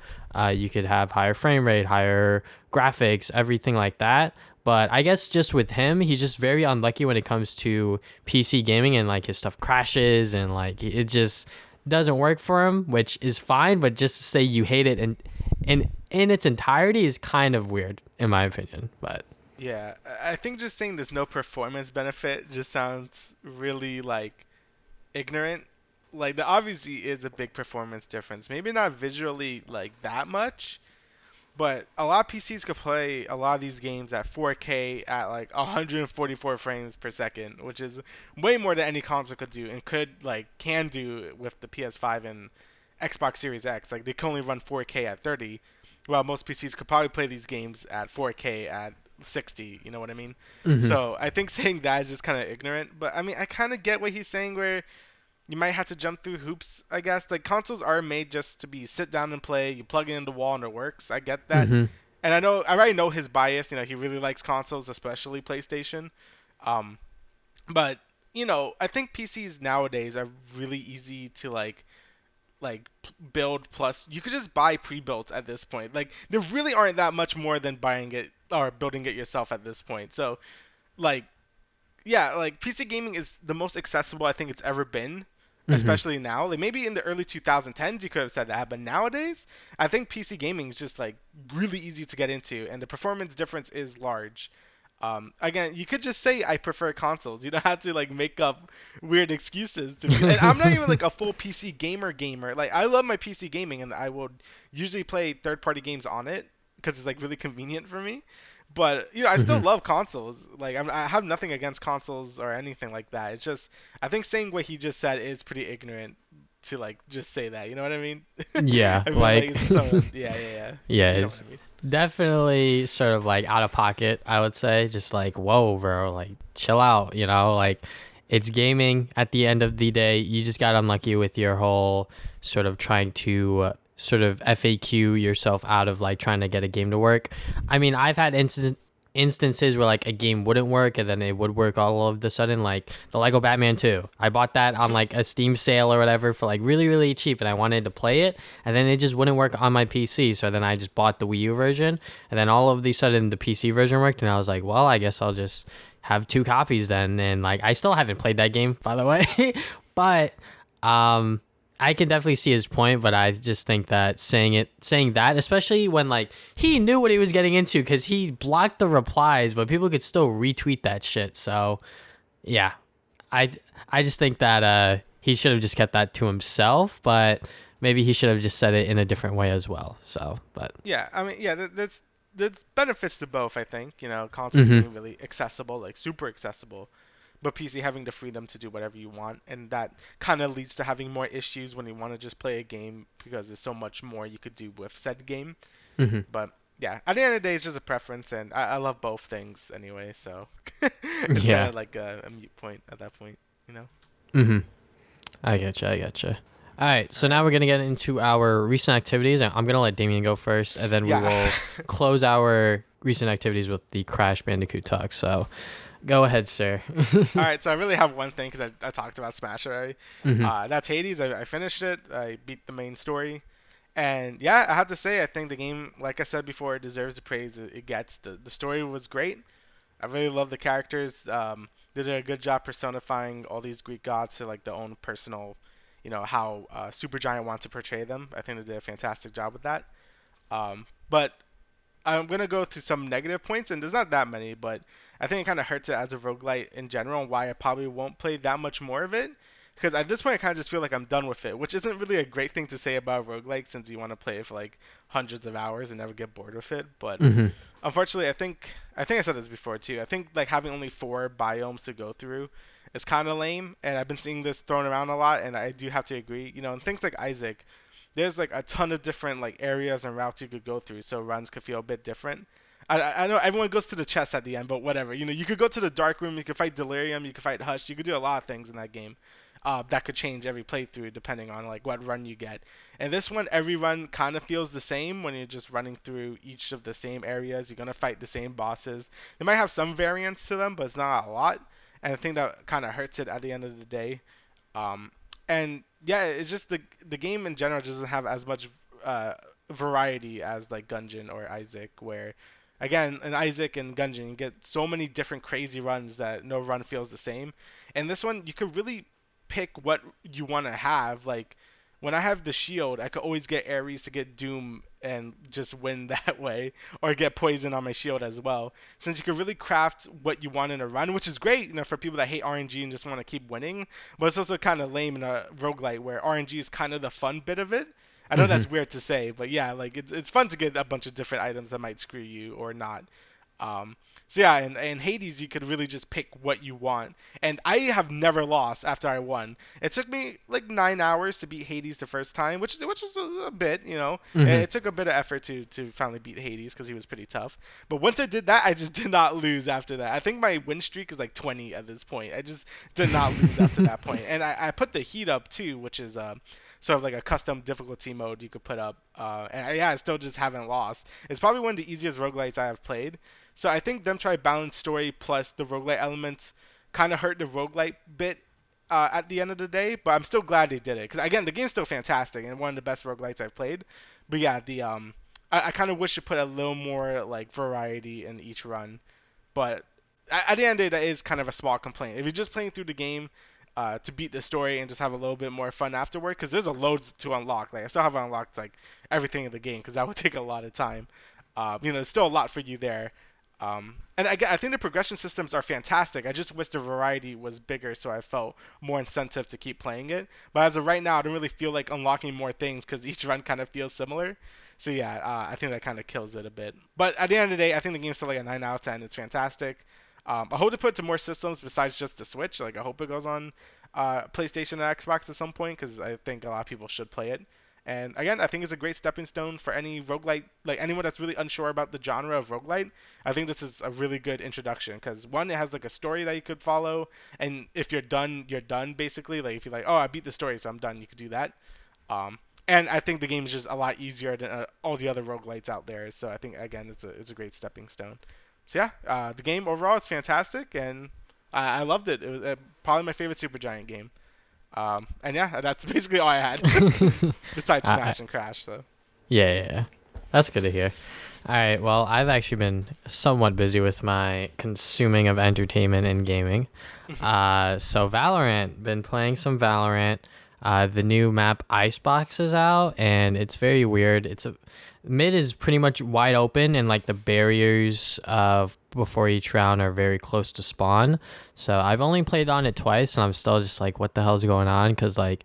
You could have higher frame rate, higher graphics, everything like that. But I guess just with him, he's just very unlucky when it comes to PC gaming, and like his stuff crashes and like it just doesn't work for him, which is fine. But just to say you hate it and in its entirety is kind of weird in my opinion. But Yeah, I think just saying there's no performance benefit just sounds really like ignorant. Like there obviously is a big performance difference. Maybe not visually like that much, but a lot of PCs could play a lot of these games at 4K at like 144 frames per second, which is way more than any console could do and can do with the PS5 and Xbox Series X. Like they can only run 4K at 30, while most PCs could probably play these games at 4K at 60. You know what I mean? mm-hmm, So I think saying that is just kind of ignorant. But I mean, I kind of get what he's saying where you might have to jump through hoops, I guess. Like consoles are made just to be sit down and play. You plug it in the wall and it works. I get that. mm-hmm, And I already know his bias. You know, he really likes consoles, especially PlayStation. Um, but I think PCs nowadays are really easy to build. Plus, you could just buy pre-built at this point. Like there really aren't that much more than buying it or building it yourself at this point. So like yeah, like PC gaming is the most accessible I think it's ever been, mm-hmm. especially now. Like maybe in the early 2010s you could have said that, but nowadays I think PC gaming is just like really easy to get into, and the performance difference is large. Again, you could just say I prefer consoles. You don't have to like make up weird excuses to me. And I'm not even like a full PC gamer. Like I love my PC gaming, and I will usually play third-party games on it because it's like really convenient for me. But I still Mm-hmm. love consoles. Like I have nothing against consoles or anything like that. It's just I think saying what he just said is pretty ignorant to like just say that. You know what I mean? Yeah, I mean like like it's so yeah. yeah, You know what it's I mean? definitely sort of like out of pocket, I would say. Just like, whoa, bro, like chill out, like it's gaming at the end of the day. You just got unlucky with your whole sort of trying to sort of FAQ yourself out of like trying to get a game to work. I mean, I've had instances where like a game wouldn't work and then it would work all of the sudden, like the Lego Batman 2. I bought that on like a Steam sale or whatever for like really really cheap, and I wanted to play it, and then it just wouldn't work on my PC, so then I just bought the Wii U version, and then all of the sudden the PC version worked, and I was like, well, I guess I'll just have two copies then. And like I still haven't played that game, by the way. But I can definitely see his point, but I just think that saying that, especially when like he knew what he was getting into because he blocked the replies, but people could still retweet that shit. So yeah, I I just think that he should have just kept that to himself, but maybe he should have just said it in a different way as well. So, but Yeah, I mean yeah, that's benefits to both. I think consoles hmm being really accessible, like super accessible, but PC having the freedom to do whatever you want, and that kind of leads to having more issues when you want to just play a game because there's so much more you could do with said game. hmm But yeah, at the end of the day, it's just a preference, and I love both things anyway, so it's kind yeah, of like a mute point at that point, you know? hmm I getcha, I getcha. All right, All so right. now we're gonna get into our recent activities. I'm gonna let Damien go first, and then we Yeah. will close our recent activities with the Crash Bandicoot talk. So, go ahead, sir. All right, so I really have one thing because I talked about Smash already. hmm That's Hades. I finished it. I beat the main story. And yeah, I have to say, I think the game, like I said before, it deserves the praise it gets. The story was great. I really love the characters. They did a good job personifying all these Greek gods to like their own personal, how Supergiant wants to portray them. I think they did a fantastic job with that. But I'm gonna go through some negative points, and there's not that many, but I think it kind of hurts it as a roguelite in general, and why I probably won't play that much more of it. because at this point I kind of just feel like I'm done with it, which isn't really a great thing to say about roguelike since you want to play it for like hundreds of hours and never get bored with it. But Mm-hmm. unfortunately, I think I said this before too. I think like having only 4 biomes to go through is kind of lame, and I've been seeing this thrown around a lot, and I do have to agree. You know, and things like Isaac, there's like a ton of different like areas and routes you could go through, so runs could feel a bit different. I know everyone goes to the chest at the end, but whatever. You know, you could go to the dark room, you could fight Delirium, you could fight Hush, you could do a lot of things in that game. That could change every playthrough depending on like what run you get. And this one, every run kind of feels the same when you're just running through each of the same areas. You're gonna fight the same bosses. They might have some variance to them, but it's not a lot. And I think that kind of hurts it at the end of the day. Um, and yeah, it's just the game in general doesn't have as much variety as like Gungeon or Isaac, where again in Isaac and Gungeon you get so many different crazy runs that no run feels the same. And this one you could really pick what you want to have. Like when I have the shield, I could always get Ares to get Doom and just win that way, or get poison on my shield as well. Since you can really craft what you want in a run, which is great, you know, for people that hate RNG and just want to keep winning. But it's also kind of lame in a roguelite where RNG is kind of the fun bit of it. I know Mm-hmm. that's weird to say, but yeah, like it's fun to get a bunch of different items that might screw you or not. So yeah, in Hades you could really just pick what you want, and I have never lost after I won. It took me like 9 hours to beat Hades the first time, which was a bit, you know. Mm-hmm. It took a bit of effort to finally beat Hades because he was pretty tough. But once I did that, I just did not lose after that. I think my win streak is like 20 at this point. I just did not lose after that point. And I put the heat up too, which is sort of like a custom difficulty mode you could put up. Yeah, I still just haven't lost. It's probably one of the easiest roguelites I have played. So I think them try balance story plus the roguelite elements kind of hurt the roguelite bit at the end of the day, but I'm still glad they did it because again the game's still fantastic and one of the best roguelites I've played. But yeah, I kind of wish to put a little more like variety in each run. But at the end of the day, that is kind of a small complaint. If you're just playing through the game to beat the story and just have a little bit more fun afterward, because there's a load to unlock. Like I still haven't unlocked like everything in the game because that would take a lot of time. You know, there's still a lot for you there. And again, I think the progression systems are fantastic. I just wish the variety was bigger, so I felt more incentive to keep playing it. But as of right now, I don't really feel like unlocking more things because each run kind of feels similar. So yeah, I think that kind of kills it a bit. But at the end of the day, I think the game's still like a 9 out of 10. It's fantastic. I hope to put it to more systems besides just the Switch. Like I hope it goes on PlayStation and Xbox at some point because I think a lot of people should play it. And again, I think it's a great stepping stone for any roguelite, like anyone that's really unsure about the genre of roguelite. I think this is a really good introduction because one, it has like a story that you could follow, and if you're done basically. Like if you're like, oh, I beat the story, so I'm done, you could do that. And I think the game is just a lot easier than all the other roguelites out there. So I think again, it's a great stepping stone. So yeah, the game overall it's fantastic, and I loved it. It was probably my favorite Supergiant game. And yeah, that's basically all I had. Besides I, Smash and Crash, so. yeah. That's good to hear. All right. Well, I've actually been somewhat busy with my consuming of entertainment and gaming. So Valorant, been playing some Valorant. The new map Icebox is out, and it's very weird. It's a mid is pretty much wide open, and like the barriers of before each round are very close to spawn. So I've only played on it twice, and I'm still just like, what the hell's going on? Because like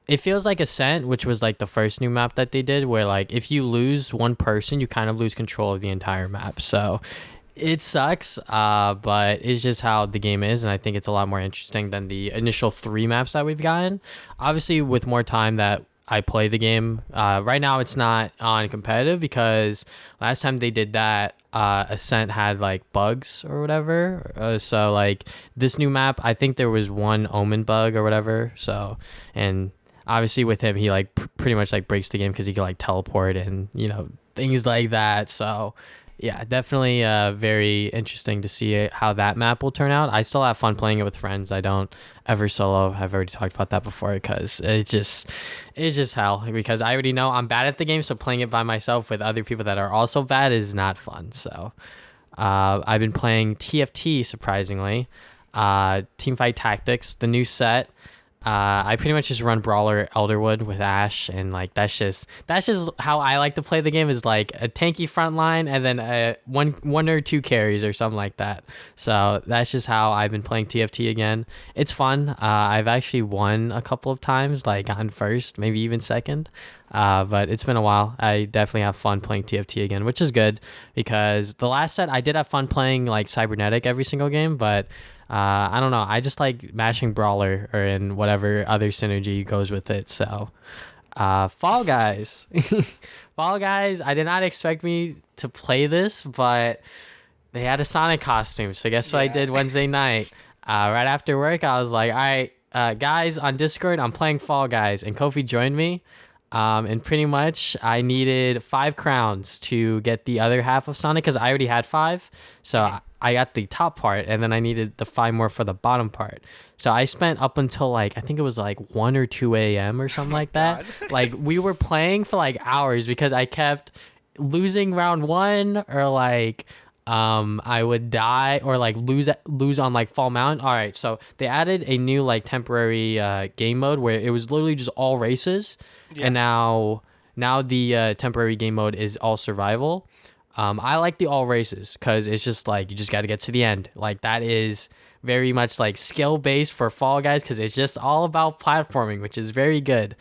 it feels like Ascent, which was like the first new map that they did, where like if you lose one person, you kind of lose control of the entire map. So it sucks, but it's just how the game is, and I think it's a lot more interesting than the initial 3 maps that we've gotten. Obviously, with more time that I play the game, right now it's not on competitive because last time they did that, Ascent had like bugs or whatever. So like this new map, I think there was one Omen bug or whatever. So and obviously with him, he like pretty much like breaks the game because he can like teleport and things like that. So yeah, definitely very interesting to see how that map will turn out. I still have fun playing it with friends. I don't ever solo. I've already talked about that before because it's just hell because I already know I'm bad at the game. So playing it by myself with other people that are also bad is not fun. So I've been playing TFT surprisingly, Teamfight Tactics, the new set. I pretty much just run Brawler Elderwood with Ash, and like that's just how I like to play the game, is like a tanky front line and then one or two carries or something like that. So that's just how I've been playing TFT again. It's fun. I've actually won a couple of times, like gotten first, maybe even second. But it's been a while. I definitely have fun playing TFT again, which is good because the last set I did have fun playing like Cybernetic every single game, but I don't know. I just like mashing Brawler or in whatever other synergy goes with it. So, Fall Guys. Fall Guys, I did not expect me to play this, but they had a Sonic costume. So, guess what I did Wednesday night? Right after work, I was like, all right, guys, on Discord, I'm playing Fall Guys. And Kofi joined me. And pretty much I needed 5 crowns to get the other half of Sonic because I already had 5. So I got the top part and then I needed the 5 more for the bottom part. So I spent up until like, I think it was like 1 or 2 a.m. or something like that. Like we were playing for like hours because I kept losing round 1 or like I would die or like lose on like Fall Mountain. All right, so they added a new like temporary game mode where it was literally just all races. Yeah. And now the temporary game mode is all survival. I like the all races because it's just like you just got to get to the end. Like that is very much like skill based for Fall Guys because it's just all about platforming, which is very good.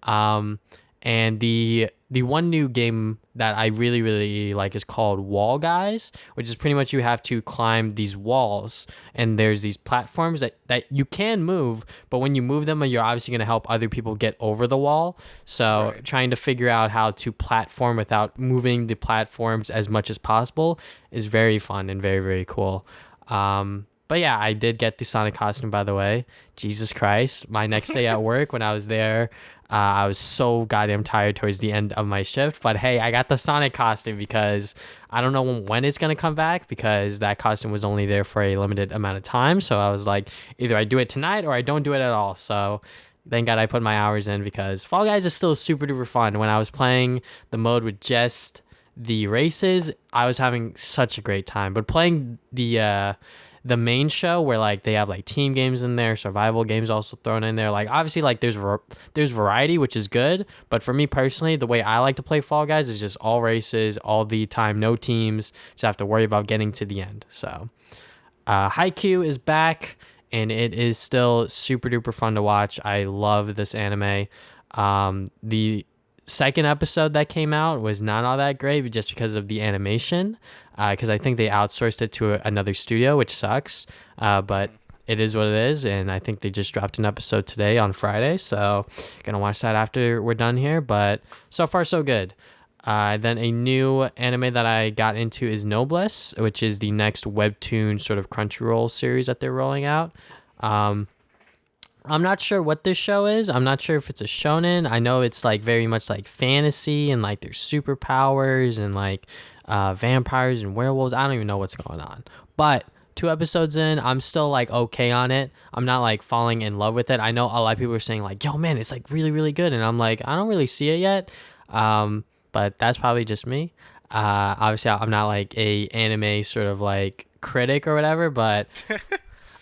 And the one new game that I really, really like is called Wall Guys, which is pretty much you have to climb these walls and there's these platforms that you can move, but when you move them, you're obviously going to help other people get over the wall. So trying to figure out how to platform without moving the platforms as much as possible is very fun and very, very cool. But yeah, I did get the Sonic costume, by the way. Jesus Christ. My next day at work when I was there, I was so goddamn tired towards the end of my shift. But hey, I got the Sonic costume because I don't know when it's going to come back because that costume was only there for a limited amount of time. So I was like, either I do it tonight or I don't do it at all. So thank God I put my hours in because Fall Guys is still super duper fun. When I was playing the mode with just the races, I was having such a great time. But playing the main show where like they have like team games in there, survival games also thrown in there, like obviously like there's variety, which is good, but for me personally, the way I like to play Fall Guys is just all races all the time, no teams, just have to worry about getting to the end. So Haikyuu is back and it is still super duper fun to watch. I love this anime. The second episode that came out was not all that great just because of the animation, because I think they outsourced it to another studio, which sucks, but it is what it is, and I think they just dropped an episode today on Friday, so gonna watch that after we're done here, but so far so good. Then a new anime that I got into is Noblesse, which is the next webtoon sort of Crunchyroll series that they're rolling out. I'm not sure what this show is. I'm not sure if it's a shonen. I know it's like very much like fantasy and like there's superpowers and like vampires and werewolves. I don't even know what's going on. But 2 episodes in, I'm still like okay on it. I'm not like falling in love with it. I know a lot of people are saying like, yo man, it's like really, really good. And I'm like, I don't really see it yet. But that's probably just me. Obviously I'm not like a anime sort of like critic or whatever, but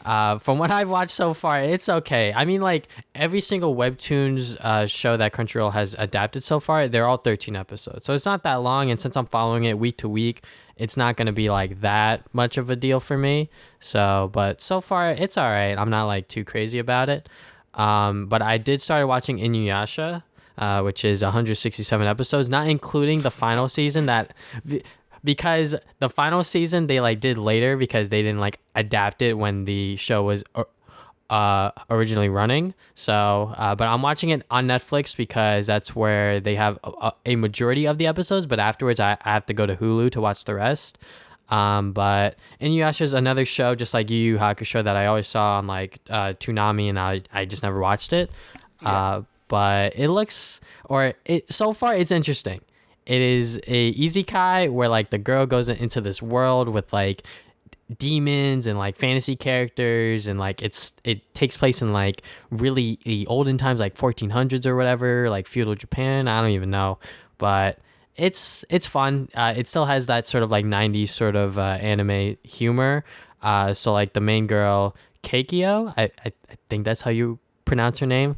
from what I've watched so far, it's okay. I mean, like, every single Webtoons show that Crunchyroll has adapted so far, they're all 13 episodes. So it's not that long, and since I'm following it week to week, it's not going to be, like, that much of a deal for me. So, but so far, it's all right. I'm not, like, too crazy about it. But I did start watching Inuyasha, which is 167 episodes, not including the final season that... Because the final season they like did later because they didn't like adapt it when the show was originally running. So, but I'm watching it on Netflix because that's where they have a majority of the episodes. But afterwards, I have to go to Hulu to watch the rest. But Inuyasha is another show just like Yu Yu Hakusho that I always saw on like Toonami, and I just never watched it. Yeah. But it looks so far it's interesting. It is a isekai where like the girl goes into this world with like demons and like fantasy characters, and like it takes place in like really olden times, like 1400s or whatever, like feudal Japan. I don't even know, but it's fun. It still has that sort of like 90s sort of anime humor. So like the main girl Keikyo, I think that's how you pronounce her name.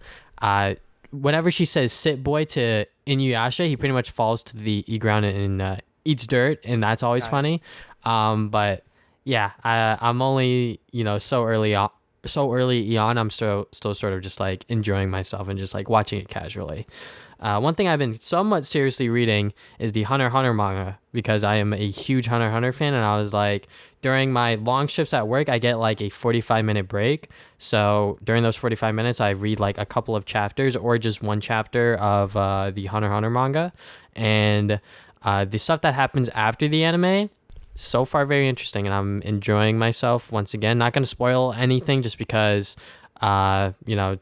Whenever she says "sit boy" to Inuyasha, he pretty much falls to the ground and eats dirt, and that's always Nice. funny. But yeah, I'm only so early on. I'm still sort of just like enjoying myself and just like watching it casually. One thing I've been somewhat seriously reading is the Hunter x Hunter manga because I am a huge Hunter x Hunter fan, and I was like, during my long shifts at work, I get like a 45-minute break. So during those 45 minutes, I read like a couple of chapters or just one chapter of the Hunter x Hunter manga, and the stuff that happens after the anime. So far, very interesting, and I'm enjoying myself once again. Not going to spoil anything just because to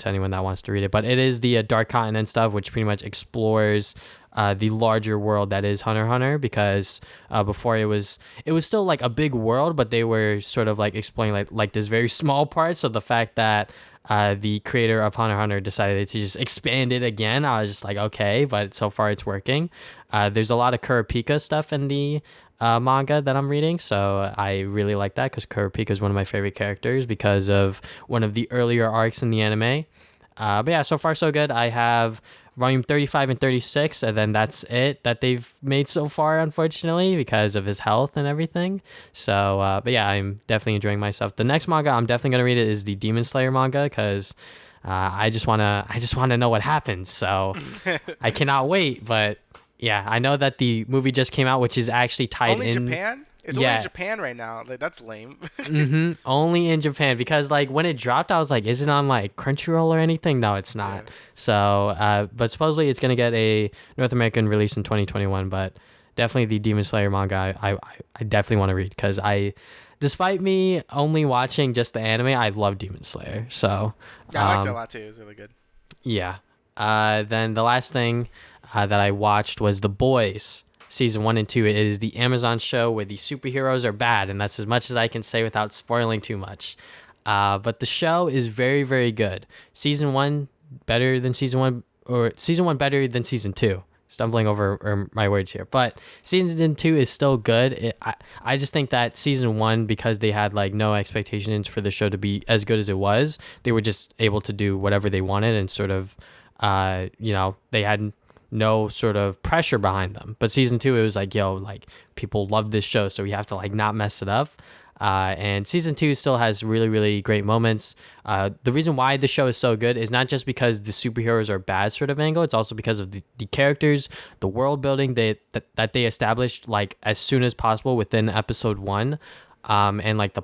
anyone that wants to read it. But it is the Dark Continent stuff, which pretty much explores the larger world that is Hunter x Hunter. Because before it was still like a big world, but they were sort of like explaining like this very small part. So the fact that the creator of Hunter x Hunter decided to just expand it again, I was just like, okay, but so far it's working. There's a lot of Kurapika stuff in the manga that I'm reading, so I really like that because Kurapika is one of my favorite characters because of one of the earlier arcs in the anime. But yeah, so far so good. I have volume 35 and 36, and then that's it that they've made so far, unfortunately, because of his health and everything. So, but yeah, I'm definitely enjoying myself. The next manga I'm definitely gonna read it is the Demon Slayer manga because I just wanna know what happens. So I cannot wait, but. Yeah, I know that the movie just came out, which is actually tied Only in. Japan? It's only Yeah. in Japan right now. Like that's lame. Only in Japan because like when it dropped, I was like, is it on like Crunchyroll or anything? No, it's not. Yeah. So, but supposedly it's gonna get a North American release in 2021. But definitely the Demon Slayer manga, I definitely want to read because despite me only watching just the anime, I love Demon Slayer. So, Yeah, I liked it a lot too. It was really good. yeah. Then the last thing that I watched was The Boys season 1 and 2. It is the Amazon show where the superheroes are bad, and that's as much as I can say without spoiling too much. But the show is very, very good. Season 1 better than season 1, or season 1 better than season 2. Stumbling over my words here, but season 2 is still good. I just think that season 1, because they had like no expectations for the show to be as good as it was, they were just able to do whatever they wanted and sort of they had no sort of pressure behind them. But season 2, it was like, yo, like people love this show, so we have to like not mess it up. And season 2 still has really, really great moments. The reason why the show is so good is not just because the superheroes are bad sort of angle. It's also because of the characters, the world building that they established like as soon as possible within episode 1. And like the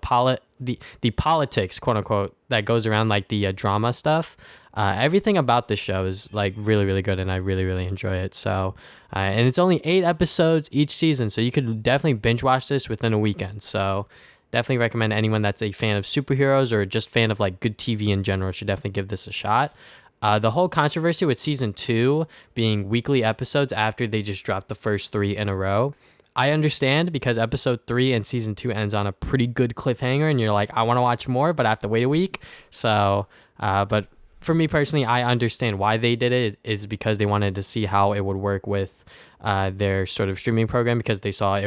politics, quote unquote, that goes around like the drama stuff. Everything about this show is like really, really good, and I really, really enjoy it. So, and it's only 8 episodes each season, so you could definitely binge watch this within a weekend. So, definitely recommend anyone that's a fan of superheroes or just fan of like good TV in general should definitely give this a shot. The whole controversy with season 2 being weekly episodes after they just dropped the first 3 in a row. I understand because episode 3 and season 2 ends on a pretty good cliffhanger, and you're like, I want to watch more, but I have to wait a week. So, but for me personally, I understand why they did it. Is because they wanted to see how it would work with their sort of streaming program because they saw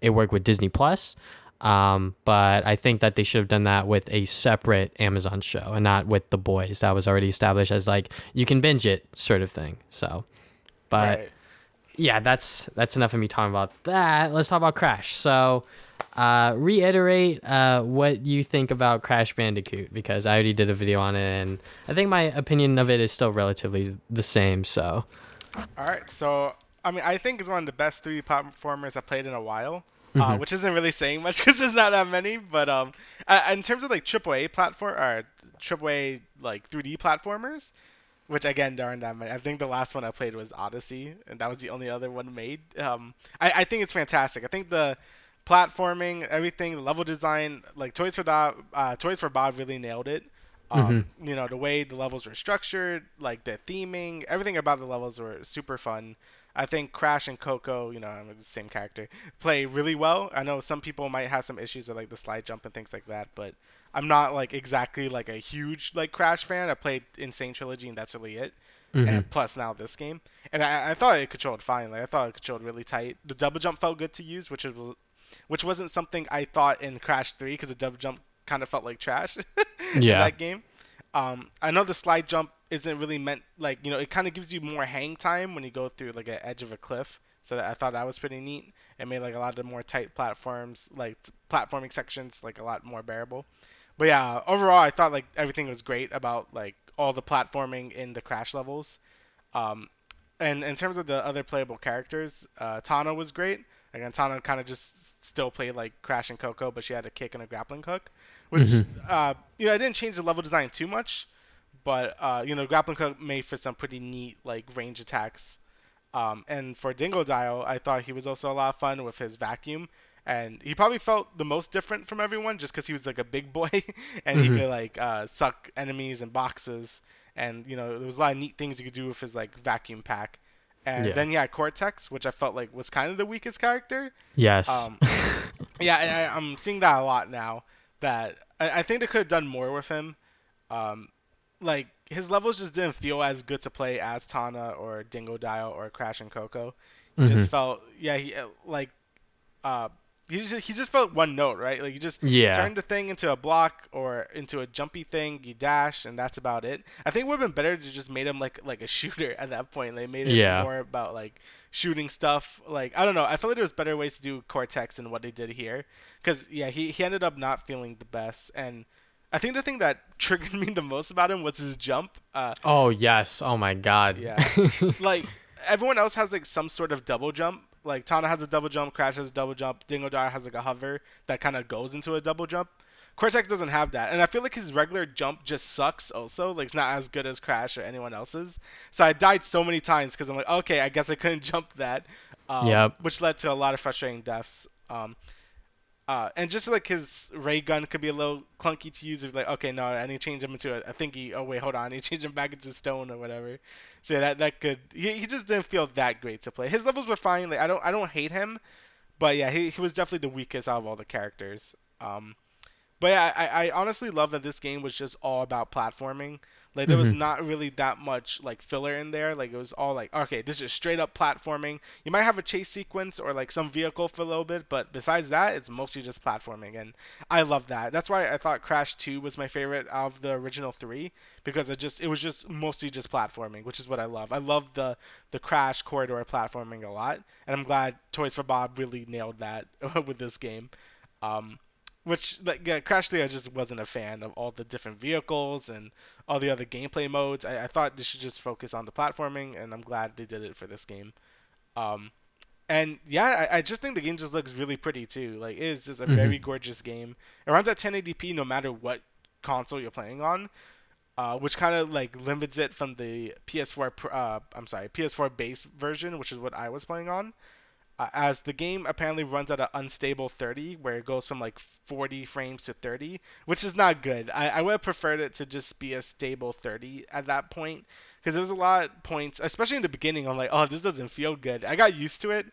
it work with Disney Plus. But I think that they should have done that with a separate Amazon show and not with The Boys that was already established as like you can binge it sort of thing. So, but Right. yeah, that's enough of me talking about that. Let's talk about Crash. So, reiterate what you think about Crash Bandicoot because I already did a video on it and I think my opinion of it is still relatively the same. So, All right. So, I mean, I think it's one of the best 3D platformers I've played in a while, Mhm. which isn't really saying much because there's not that many. But in terms of like AAA platform or AAA like 3D platformers, which again there aren't that many. I think the last one I played was Odyssey, and that was the only other one made. I think it's fantastic. I think the platforming, everything, the level design, like Toys for Bob really nailed it. Mhm. The way the levels were structured, like the theming, everything about the levels were super fun. I think Crash and Coco, I'm the same character, play really well. I know some people might have some issues with like the slide jump and things like that, but I'm not like exactly like a huge like Crash fan. I played Insane Trilogy and that's really it. Mhm. And plus now this game, and I thought it controlled fine. Like I thought it controlled really tight. The double jump felt good to use, which wasn't something I thought in Crash 3 because the double jump kind of felt like trash in Yeah. that game. I know the slide jump isn't really meant like it kind of gives you more hang time when you go through like an edge of a cliff. So I thought that was pretty neat. It made like a lot of the more tight platforms, like platforming sections, like a lot more bearable. But yeah, overall I thought like everything was great about like all the platforming in the Crash levels. Um, and in terms of the other playable characters, Tana was great. Again, Tana kind of just still played like Crash and Coco, but she had a kick and a grappling hook, which Mm-hmm. I didn't change the level design too much, but grappling hook made for some pretty neat like range attacks. And for Dingo Dial, I thought he was also a lot of fun with his vacuum, and he probably felt the most different from everyone just because he was like a big boy, and he Mm-hmm. could like suck enemies in boxes, and there was a lot of neat things you could do with his like vacuum pack. And Yeah. then yeah, Cortex, which I felt like was kind of the weakest character. Yes. Um, yeah, and I'm seeing that a lot now. That I think they could have done more with him. Um, like his levels just didn't feel as good to play as Tana or Dingo Dial or Crash and Coco. He Mm-hmm. just felt yeah he like uh he just felt one note, right? Like you just Yeah. turn the thing into a block or into a jumpy thing, you dash, and that's about it. I think it would have been better to just made him like a shooter at that point. They made it Yeah. more about like shooting stuff. Like I don't know. I feel like there was better ways to do Cortex than what they did here. Cause yeah, he ended up not feeling the best. And I think the thing that triggered me the most about him was his jump. Oh yes. Oh my God. Yeah, like everyone else has like some sort of double jump. Like Tana has a double jump, Crash has a double jump, Dingo Dar has like a hover that kind of goes into a double jump. Cortex doesn't have that, and I feel like his regular jump just sucks. Also, like it's not as good as Crash or anyone else's. So I died so many times because I'm like, okay, I guess I couldn't jump that, Yep. which led to a lot of frustrating deaths. And just like his ray gun could be a little clunky to use. If like, okay, no, I need to change him into a thingy. Oh wait, hold on, I need to change him back into stone or whatever. So yeah, that could he just didn't feel that great to play. His levels were fine. Like I don't hate him, but yeah, he was definitely the weakest out of all the characters. But yeah, I honestly love that this game was just all about platforming. Like there was Mm-hmm. not really that much like filler in there. Like it was all like, okay, this is straight up platforming. You might have a chase sequence or like some vehicle for a little bit, but besides that, it's mostly just platforming, and I love that. That's why I thought Crash 2 was my favorite out of the original three because it was just mostly just platforming, which is what I love. I love the Crash corridor platforming a lot, and I'm glad Toys for Bob really nailed that with this game. Um, which like yeah, Crash 3 I just wasn't a fan of all the different vehicles and all the other gameplay modes. I thought they should just focus on the platforming, and I'm glad they did it for this game. Um, and yeah, I just think the game just looks really pretty too. Like it is just a Mm-hmm. very gorgeous game. It runs at 1080p no matter what console you're playing on, which kind of like limits it from the PS4 I'm sorry, PS4 base version, which is what I was playing on, as the game apparently runs at an unstable 30, where it goes from like 40 frames to 30, which is not good. I would have preferred it to just be a stable 30 at that point, because there was a lot of points, especially in the beginning. I'm like, oh, this doesn't feel good. I got used to it,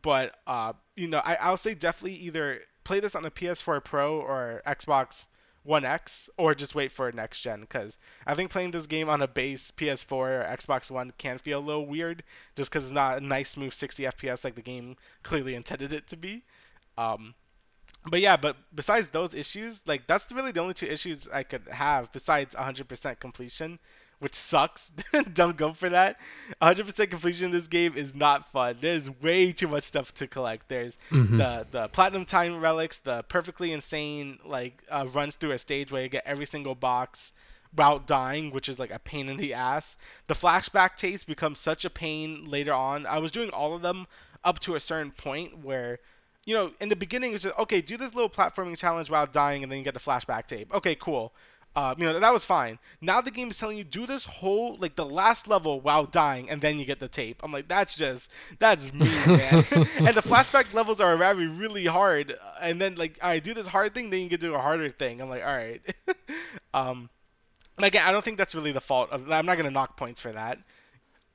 but I'll say definitely either play this on a PS4 Pro or Xbox One X, or just wait for next gen, because I think playing this game on a base PS4 or Xbox One can feel a little weird, just because it's not a nice smooth 60 FPS like the game clearly intended it to be. Um, but yeah, but besides those issues, like that's really the only two issues I could have besides 100% completion, which sucks. Don't go for that. 100% completion in this game is not fun. There's way too much stuff to collect. There's Mm-hmm. the platinum time relics, the perfectly insane like runs through a stage where you get every single box without dying, which is like a pain in the ass. The flashback taste becomes such a pain later on. I was doing all of them up to a certain point where in the beginning it's just okay, do this little platforming challenge without dying, and then you get the flashback tape. Okay, cool. That was fine. Now the game is telling you do this whole like the last level while dying, and then you get the tape. I'm like, that's mean, man. And the flashback levels are very really hard, and then like, all right, do this hard thing, then you can do a harder thing. I'm like, all right. um, and again, I don't think that's really the fault of. I'm not gonna knock points for that.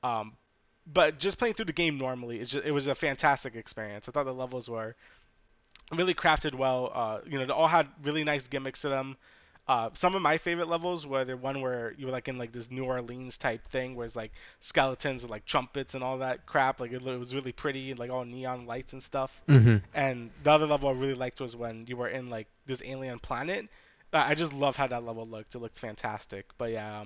Um, but just playing through the game normally, it was a fantastic experience. I thought the levels were really crafted well. They all had really nice gimmicks to them. Some of my favorite levels were the one where you were like in like this New Orleans type thing, where it's like skeletons with like trumpets and all that crap. Like it was really pretty, like all neon lights and stuff. Mm-hmm. And the other level I really liked was when you were in like this alien planet. I just love how that level looked. It looked fantastic. But yeah,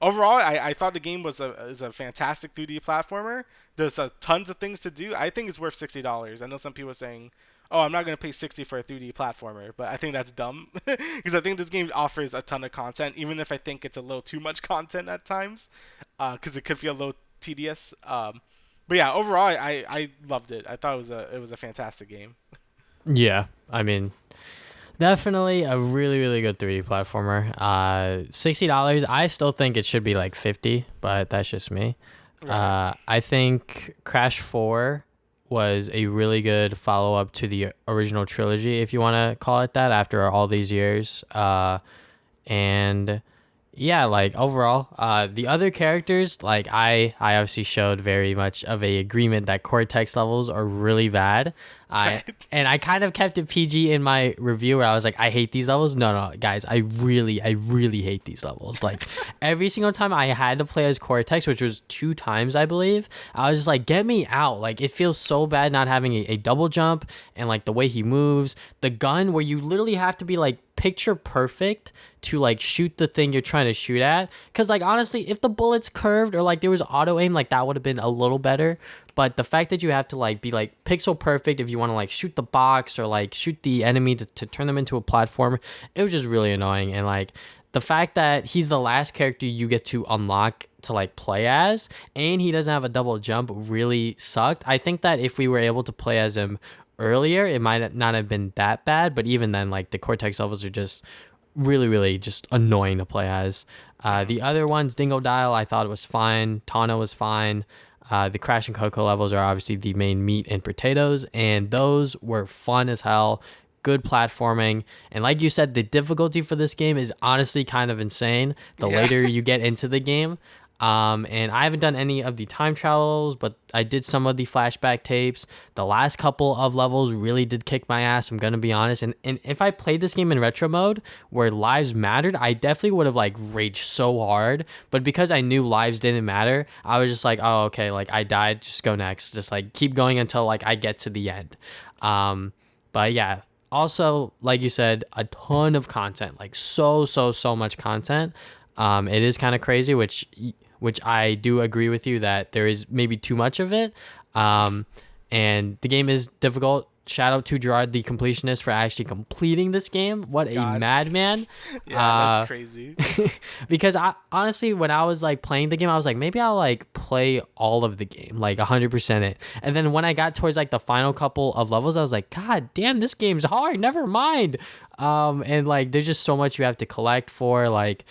overall, I thought the game is a fantastic 2D platformer. There's tons of things to do. I think it's worth $60. I know some people are saying, "Oh, I'm not gonna pay 60 for a 3D platformer," but I think that's dumb because I think this game offers a ton of content, even if I think it's a little too much content at times, because it could feel a little tedious. But yeah, overall, I loved it. I thought it was a fantastic game. Yeah, I mean, definitely a really, really good 3D platformer. $60. I still think it should be like 50, but that's just me. Right. I think Crash 4 was a really good follow up to the original trilogy, if you want to call it that, after all these years. And yeah, like overall, the other characters, like I obviously showed very much of a agreement that Cortex levels are really bad. I Right. and I kind of kept it PG in my review where I was like, I hate these levels. No, guys, I really hate these levels. Like every single time I had to play as Cortex, which was 2 times, I believe, I was just like, get me out. Like it feels so bad not having a double jump and like the way he moves, the gun where you literally have to be like picture perfect to like shoot the thing you're trying to shoot at. Because like honestly, if the bullets curved or like there was auto aim, like that would have been a little better. But the fact that you have to like be like pixel perfect if you want to like shoot the box or like shoot the enemy to turn them into a platform, it was just really annoying. And like the fact that he's the last character you get to unlock to like play as, and he doesn't have a double jump really sucked. I think that if we were able to play as him earlier, it might not have been that bad. But even then, like the Cortex levels are just really, really just annoying to play as. The other ones, Dingo Dial, I thought it was fine. Tana was fine. The Crash and Coco levels are obviously the main meat and potatoes, and those were fun as hell. Good platforming, and like you said, the difficulty for this game is honestly kind of insane the Yeah. later you get into the game. And I haven't done any of the time travels, but I did some of the flashback tapes. The last couple of levels really did kick my ass, I'm gonna be honest. And if I played this game in retro mode where lives mattered, I definitely would have like raged so hard. But because I knew lives didn't matter, I was just like, oh okay, like I died, just go next. Just like keep going until like I get to the end. But yeah. Also, like you said, a ton of content, like so much content. It is kind of crazy, which I do agree with you that there is maybe too much of it. And the game is difficult. Shout out to Gerard, the completionist, for actually completing this game. What a God. madman. Yeah, that's crazy. Because I honestly, when I was like playing the game, I was like, maybe I'll like play all of the game, like 100% it. And then when I got towards like the final couple of levels, I was like, God damn, this game's hard. Never mind. And like, there's just so much you have to collect for. Like,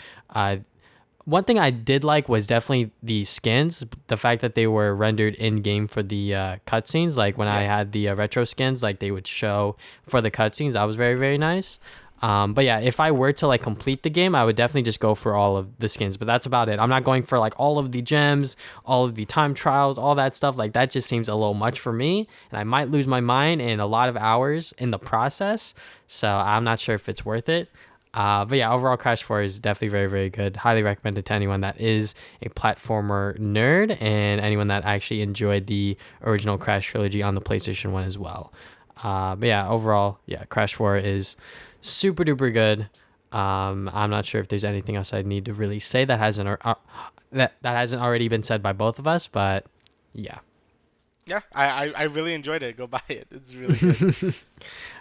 one thing I did like was definitely the skins, the fact that they were rendered in game for the cutscenes. Like when I Yeah. had the retro skins, like they would show for the cutscenes. That was very, very nice. But yeah, if I were to like complete the game, I would definitely just go for all of the skins. But that's about it. I'm not going for like all of the gems, all of the time trials, all that stuff. Like that just seems a little much for me, and I might lose my mind in a lot of hours in the process. So I'm not sure if it's worth it. But yeah, overall, Crash 4 is definitely very, very good. Highly recommended to anyone that is a platformer nerd and anyone that actually enjoyed the original Crash trilogy on the PlayStation 1 as well. But yeah, overall, yeah, Crash 4 is super duper good. I'm not sure if there's anything else I need to really say that that hasn't already been said by both of us, but yeah. Yeah, I really enjoyed it. Go buy it. It's really good.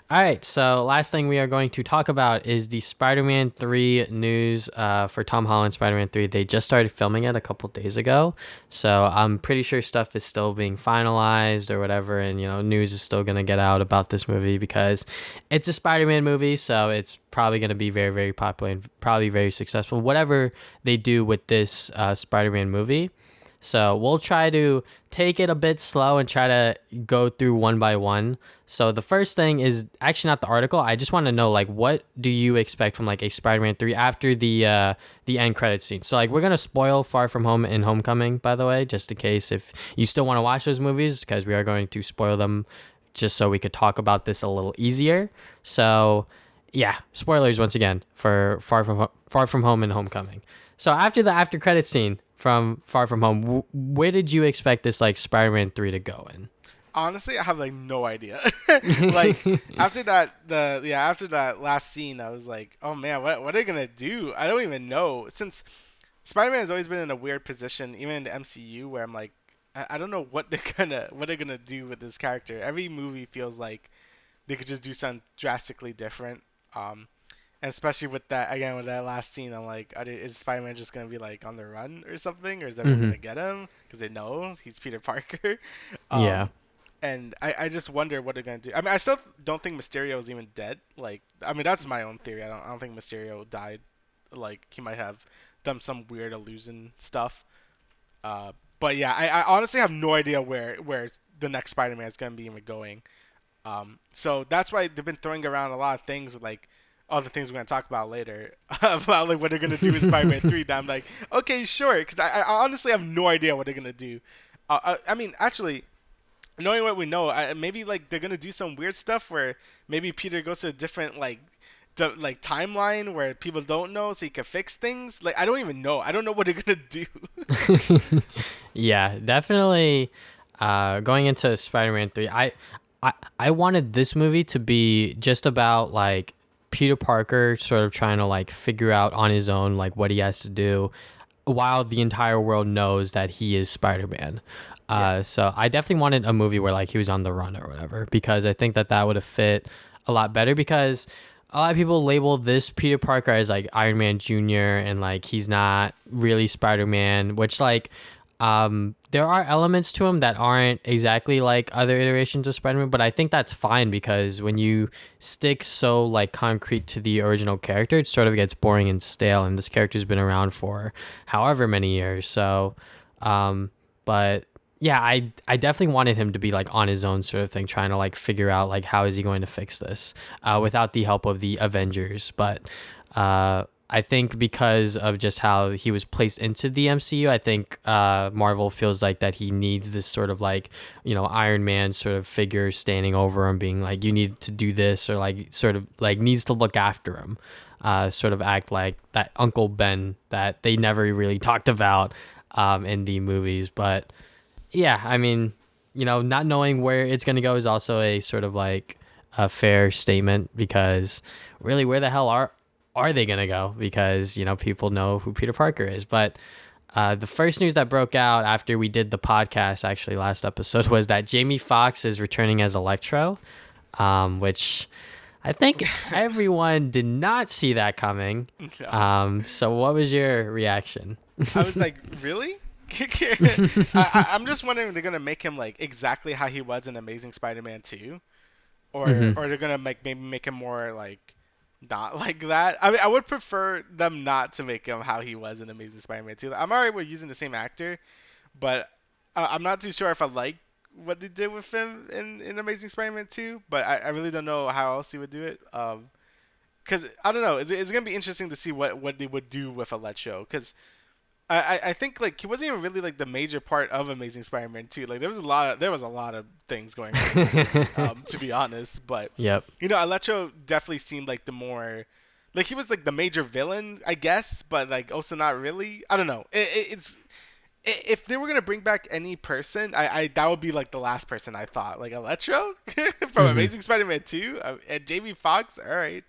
All right, so last thing we are going to talk about is the Spider-Man 3 news for Tom Holland Spider-Man 3. They just started filming it a couple days ago, so I'm pretty sure stuff is still being finalized or whatever, and you know, news is still going to get out about this movie because it's a Spider-Man movie, so it's probably going to be very, very popular and probably very successful, whatever they do with this Spider-Man movie. So we'll try to take it a bit slow and try to go through one by one. So the first thing is actually not the article. I just want to know, like, what do you expect from like a Spider-Man 3 after the end credits scene? So like, we're gonna spoil Far From Home and Homecoming, by the way, just in case if you still want to watch those movies, because we are going to spoil them just so we could talk about this a little easier. So yeah, spoilers once again for Far From Home and Homecoming. So after the after credits scene from Far From Home, where did you expect this like Spider-Man 3 to go in? honestly, I have like no idea. Like after that last scene, I was like, oh man, what are they gonna do? I don't even know. Since Spider-Man has always been in a weird position, even in the MCU, where I'm like, I don't know what they're gonna do with this character. Every movie feels like they could just do something drastically different. Um, and especially with that last scene, I'm like, is Spider-Man just gonna be like on the run or something, or is everyone Hmm. gonna get him because they know he's Peter Parker? Yeah. Um, and I just wonder what they're gonna do. I mean, I still don't think Mysterio is even dead. Like, I mean, that's my own theory. I don't think Mysterio died. Like, he might have done some weird illusion stuff. Uh, but yeah, I honestly have no idea where the next Spider-Man is gonna be even going. So that's why they've been throwing around a lot of things with like all the things we're gonna talk about later about like what they're gonna do with Spider-Man 3. And I'm like, okay, sure, because I honestly have no idea what they're gonna do. I mean, actually, knowing what we know, maybe like they're gonna do some weird stuff where maybe Peter goes to a different like timeline where people don't know, so he can fix things. Like I don't even know. I don't know what they're gonna do. Yeah, definitely. Going into Spider-Man 3, I wanted this movie to be just about like Peter Parker sort of trying to like figure out on his own like what he has to do while the entire world knows that he is Spider-Man. Yeah. So I definitely wanted a movie where like he was on the run or whatever, because I think that would have fit a lot better, because a lot of people label this Peter Parker as like Iron Man Jr. and like he's not really Spider-Man, which like there are elements to him that aren't exactly like other iterations of Spider-Man, but I think that's fine, because when you stick so like concrete to the original character, it sort of gets boring and stale, and this character's been around for however many years. So but yeah, I definitely wanted him to be like on his own sort of thing, trying to like figure out like how is he going to fix this without the help of the Avengers. But I think because of just how he was placed into the MCU, I think Marvel feels like that he needs this sort of like, Iron Man sort of figure standing over him, being like, you need to do this, or like sort of like needs to look after him, sort of act like that Uncle Ben that they never really talked about in the movies. But yeah, I mean, not knowing where it's going to go is also a sort of like a fair statement, because really, where the hell are they going to go? Because, people know who Peter Parker is. But the first news that broke out after we did the podcast, actually last episode, was that Jamie Foxx is returning as Electro, which I think everyone did not see that coming. No. So what was your reaction? I was like, really? I'm just wondering if they're gonna make him like exactly how he was in Amazing Spider-Man 2, or Hmm. or they're gonna maybe make him more like not like that. I mean, I would prefer them not to make him how he was in Amazing Spider-Man 2. I'm alright with using the same actor, but I'm not too sure if I like what they did with him in Amazing Spider-Man 2. But I really don't know how else he would do it. Cause I don't know. It's gonna be interesting to see what they would do with a Electro. Cause I think like he wasn't even really like the major part of Amazing Spider-Man 2. Like there was a lot of things going on in that movie, to be honest. But Yep. Electro definitely seemed like the more like he was like the major villain, I guess, but like also not really. I don't know. If they were gonna bring back any person, I that would be like the last person I thought, like Electro from Hmm. Amazing Spider-Man 2, and Jamie Foxx. All right.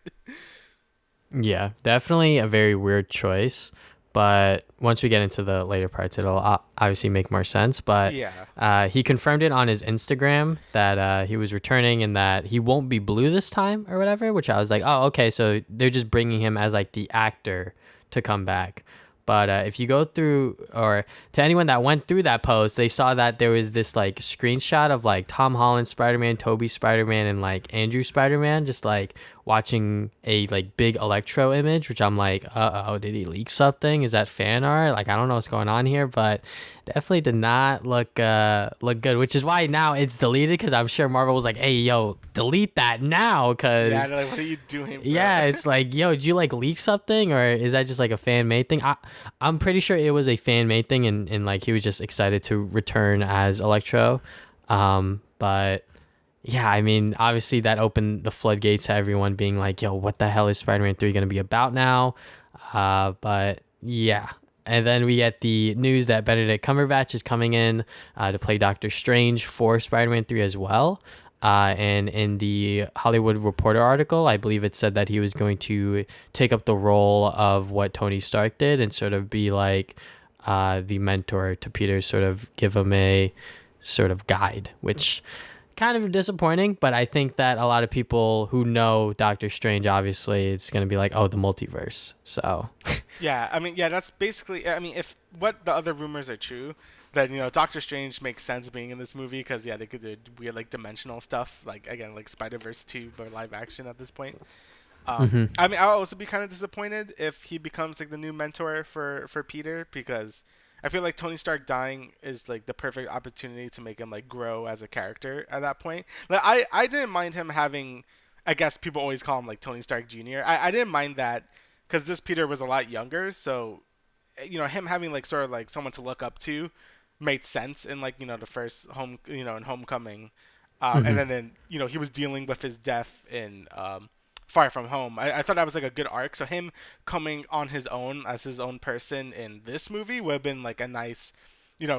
Yeah, definitely a very weird choice. But once we get into the later parts, it'll obviously make more sense. But Yeah. he confirmed it on his Instagram that he was returning and that he won't be blue this time or whatever, which I was like, oh, okay. So they're just bringing him as like the actor to come back. But if you go through, or to anyone that went through that post, they saw that there was this like screenshot of like Tom Holland Spider-Man, Toby Spider-Man, and like Andrew Spider-Man, just like watching a like big Electro image, which I'm like, uh-oh, did he leak something? Is that fan art? Like, I don't know what's going on here, but definitely did not look good, which is why now it's deleted, because I'm sure Marvel was like, hey, yo, delete that now, Yeah. because They're like, what are you doing, bro? yeah, it's like, yo, did you like leak something, or is that just like a fan made thing? I'm pretty sure it was a fan made thing, and like he was just excited to return as Electro. But yeah, I mean, obviously that opened the floodgates to everyone being like, yo, what the hell is Spider-Man 3 gonna be about now? But yeah, And then we get the news that Benedict Cumberbatch is coming in to play Doctor Strange for Spider-Man 3 as well. And in the Hollywood Reporter article, I believe it said that he was going to take up the role of what Tony Stark did and sort of be like the mentor to Peter, sort of give him a sort of guide, which kind of disappointing. But I think that a lot of people who know Doctor Strange, obviously, it's going to be like, oh, the multiverse. So Yeah, I mean, yeah, that's basically. I mean, if what the other rumors are true, then Doctor Strange makes sense being in this movie because yeah, they could do weird like dimensional stuff, like again like Spider-Verse 2 but live action at this point. hmm I mean, I'll also be kind of disappointed if he becomes like the new mentor for Peter because I feel like Tony Stark dying is like the perfect opportunity to make him like grow as a character at that point. Like I didn't mind him having, I guess people always call him like Tony Stark Jr. I didn't mind that because this Peter was a lot younger, so him having like sort of like someone to look up to made sense in like the first in Homecoming, and hmm then he was dealing with his death in Far From Home. I thought that was like a good arc. So him coming on his own as his own person in this movie would have been like a nice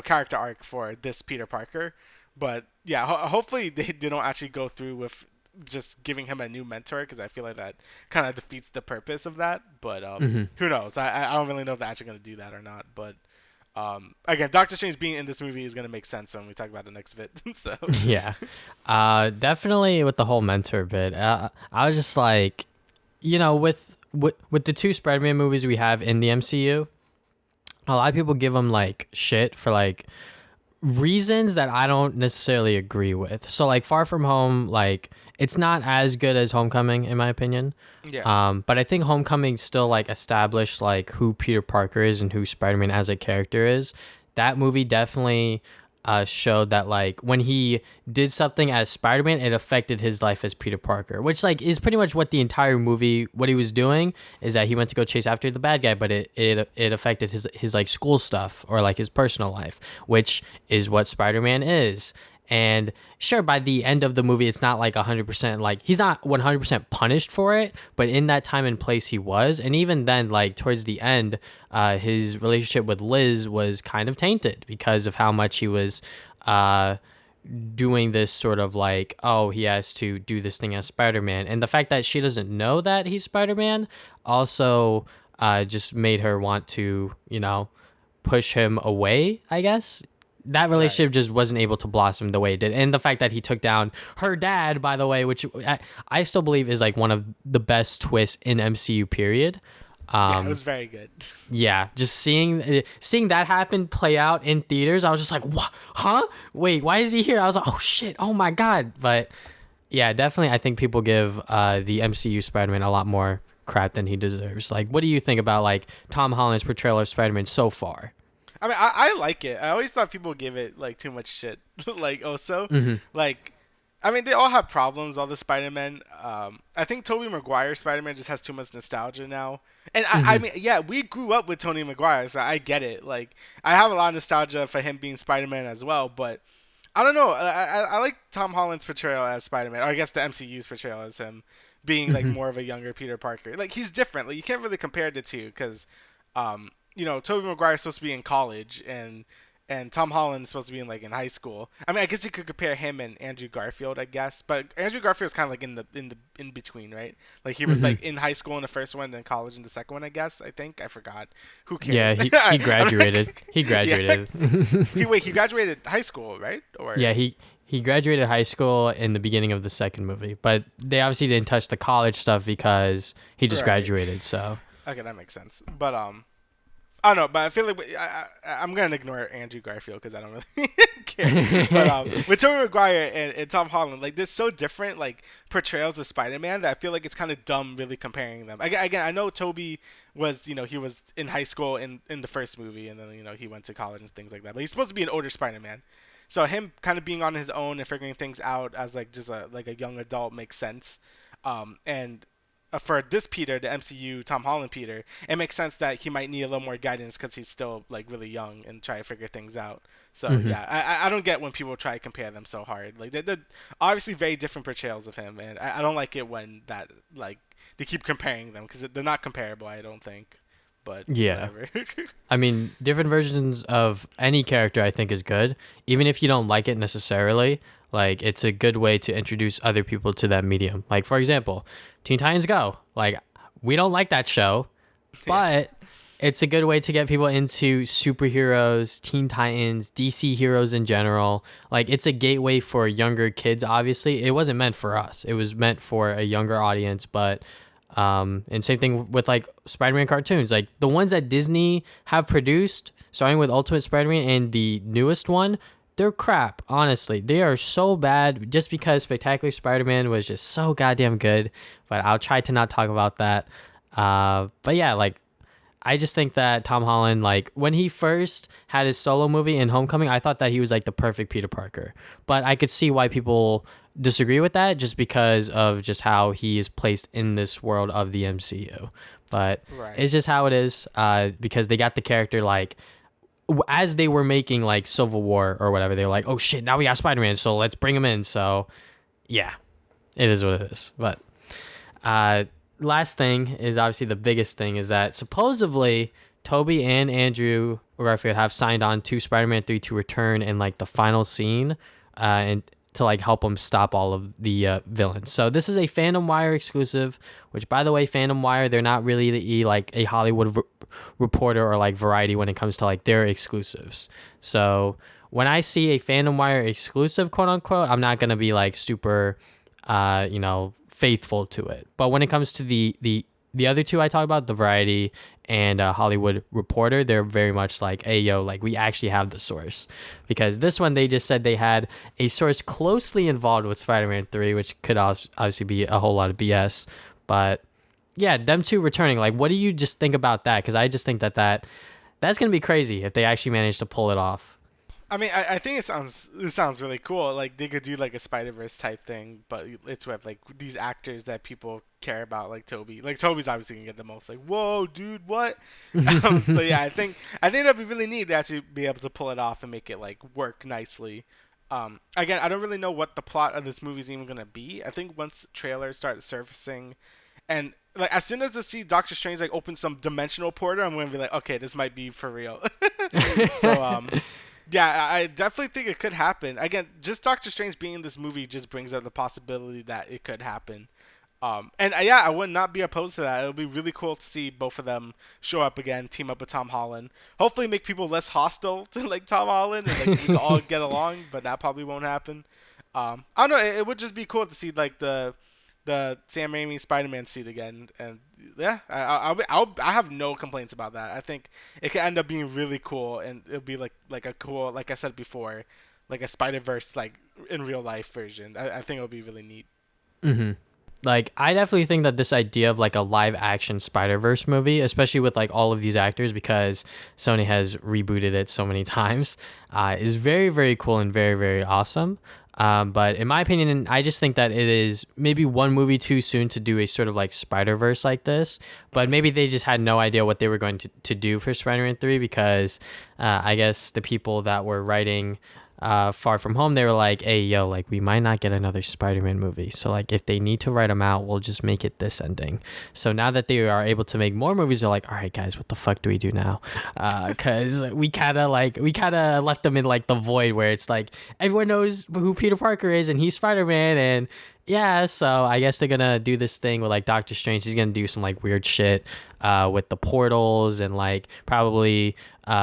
character arc for this Peter Parker. But yeah, hopefully they don't actually go through with just giving him a new mentor because I feel like that kind of defeats the purpose of that. But hmm who knows? I don't really know if they're actually going to do that or not. But again, Doctor Strange being in this movie is going to make sense when we talk about the next bit. So Yeah. Definitely with the whole mentor bit. I was just like, with the two Spider-Man movies we have in the MCU, a lot of people give them like shit for like reasons that I don't necessarily agree with. So like Far From Home, like it's not as good as Homecoming in my opinion. yeah, But I think Homecoming still like established like who Peter Parker is and who Spider-Man as a character is. That movie definitely showed that like when he did something as Spider-Man, it affected his life as Peter Parker, which like is pretty much what the entire movie, what he was doing is that he went to go chase after the bad guy, but it affected his like school stuff or like his personal life, which is what Spider-Man is. And sure, by the end of the movie, it's not like 100%, like he's not 100% punished for it, but in that time and place he was. And even then, like towards the end, his relationship with Liz was kind of tainted because of how much he was uh, doing this sort of like, oh, he has to do this thing as Spider-Man. And the fact that she doesn't know that he's Spider-Man also just made her want to, push him away, I guess. That right. relationship just wasn't able to blossom the way it did. And the fact that he took down her dad, by the way, which I still believe is like one of the best twists in MCU period. Yeah, it Um, was very good. yeah, just seeing that happen play out in theaters, I was just like, what? Huh? Wait, why is he here? I was like, oh shit, oh my god. But yeah, definitely, I think people give the MCU Spider-Man a lot more crap than he deserves. Like, what do you think about like Tom Holland's portrayal of Spider-Man so far? I mean, I like it. I always thought people give it like too much shit. Like also, hmm like, I mean, they all have problems. All the Spider-Man. I think Tobey Maguire Spider-Man just has too much nostalgia now. And I hmm mean, yeah, we grew up with Tony Maguire, so I get it. Like, I have a lot of nostalgia for him being Spider-Man as well. But I don't know. I like Tom Holland's portrayal as Spider-Man, or I guess the MCU's portrayal as him being like hmm more of a younger Peter Parker. Like he's different. Like you can't really compare the two because Tobey Maguire's supposed to be in college and Tom Holland's supposed to be in like in high school. I mean, I guess you could compare him and Andrew Garfield, I guess, but Andrew Garfield's kind of like in the in between, right? Like he was hmm like in high school in the first one, then college in the second one, I guess. I think I forgot. Who cares? Yeah, he I don't. graduated. He Yeah. graduated. He graduated high school, right? Or Yeah, he graduated high school in the beginning of the second movie, but they obviously didn't touch the college stuff because he just right. graduated. So Okay, that makes sense. But I don't know, but I feel like I'm gonna ignore Andrew Garfield because I don't really care. But with Tobey Maguire and Tom Holland, like they're so different, like portrayals of Spider-Man that I feel like it's kind of dumb really comparing them. Again, I know Tobey was, he was in high school in the first movie, and then he went to college and things like that. But he's supposed to be an older Spider-Man, so him kind of being on his own and figuring things out as like just a young adult makes sense. And for this Peter, the MCU Tom Holland Peter, it makes sense that he might need a little more guidance because he's still like really young and try to figure things out. So hmm yeah, I don't get when people try to compare them so hard. Like they're obviously very different portrayals of him, and I don't like it when that like they keep comparing them because they're not comparable. I don't think. but Yeah. whatever. I mean, different versions of any character I think is good, even if you don't like it necessarily. Like, it's a good way to introduce other people to that medium. Like, for example, Teen Titans Go. Like, we don't like that show, Yeah. but it's a good way to get people into superheroes, Teen Titans, DC heroes in general. Like, it's a gateway for younger kids, obviously. It wasn't meant for us, it was meant for a younger audience, but. And same thing with like Spider-Man cartoons, like the ones that Disney have produced, starting with Ultimate Spider-Man and the newest one, they're crap. Honestly, they are so bad. Just because Spectacular Spider-Man was just so goddamn good, but I'll try to not talk about that. But yeah, like I just think that Tom Holland, like when he first had his solo movie in Homecoming, I thought that he was like the perfect Peter Parker. But I could see why people disagree with that just because of just how he is placed in this world of the MCU. But Right. it's just how it is, because they got the character like as they were making like Civil War or whatever, they were like, oh shit, now we got Spider-Man, so let's bring him in. So yeah, it is what it is. But last thing is obviously the biggest thing is that supposedly Toby and Andrew Garfield have signed on to Spider-Man 3 to return in like the final scene, and to like help them stop all of the villains. So this is a Fandom Wire exclusive, which by the way, Fandom Wire, they're not really like a Hollywood Reporter or like Variety when it comes to like their exclusives. So when I see a Fandom Wire exclusive, quote unquote, I'm not going to be like super, faithful to it. But when it comes to the other two I talk about, the Variety and Hollywood Reporter, they're very much like, hey, yo, like we actually have the source. Because this one, they just said they had a source closely involved with Spider-Man 3, which could obviously be a whole lot of BS. But yeah, them two returning, like what do you just think about that? Because I just think that's going to be crazy if they actually manage to pull it off. I mean, I think it sounds really cool. Like they could do like a Spider-Verse type thing, but it's with like these actors that people care about, like Toby. Like Toby's obviously gonna get the most. Like, whoa, dude, what? So yeah, I think that'd be really neat to actually be able to pull it off and make it like work nicely. Again, I don't really know what the plot of this movie is even gonna be. I think once trailers start surfacing, and like as soon as I see Doctor Strange like open some dimensional portal, I'm gonna be like, okay, this might be for real. So yeah, I definitely think it could happen. Again, just Doctor Strange being in this movie just brings up the possibility that it could happen. And yeah, I would not be opposed to that. It would be really cool to see both of them show up again, team up with Tom Holland. Hopefully, make people less hostile to like Tom Holland, and like we can all get along. But that probably won't happen. I don't know. It would just be cool to see like the Sam Raimi Spider-Man suit again, and yeah, I have no complaints about that. I think it could end up being really cool, and it'll be like a cool, like I said before, like a Spider-Verse like in real life version. I think it'll be really neat. Mm-hmm. Like, I definitely think that this idea of like a live action Spider-Verse movie, especially with like all of these actors, because Sony has rebooted it so many times, is very, very cool and very, very awesome. But in my opinion, I just think that it is maybe one movie too soon to do a sort of like Spider-Verse like this. But maybe they just had no idea what they were going to do for Spider-Man 3, because I guess the people that were writing Far From Home, they were like, hey, yo, like we might not get another Spider-Man movie. So like if they need to write them out, we'll just make it this ending. So now that they are able to make more movies, they're like, all right, guys, what the fuck do we do now? Because we kind of left them in like the void where it's like everyone knows who Peter Parker is and he's Spider-Man, and yeah, so I guess they're gonna do this thing with like Doctor Strange. He's gonna do some like weird shit with the portals, and like probably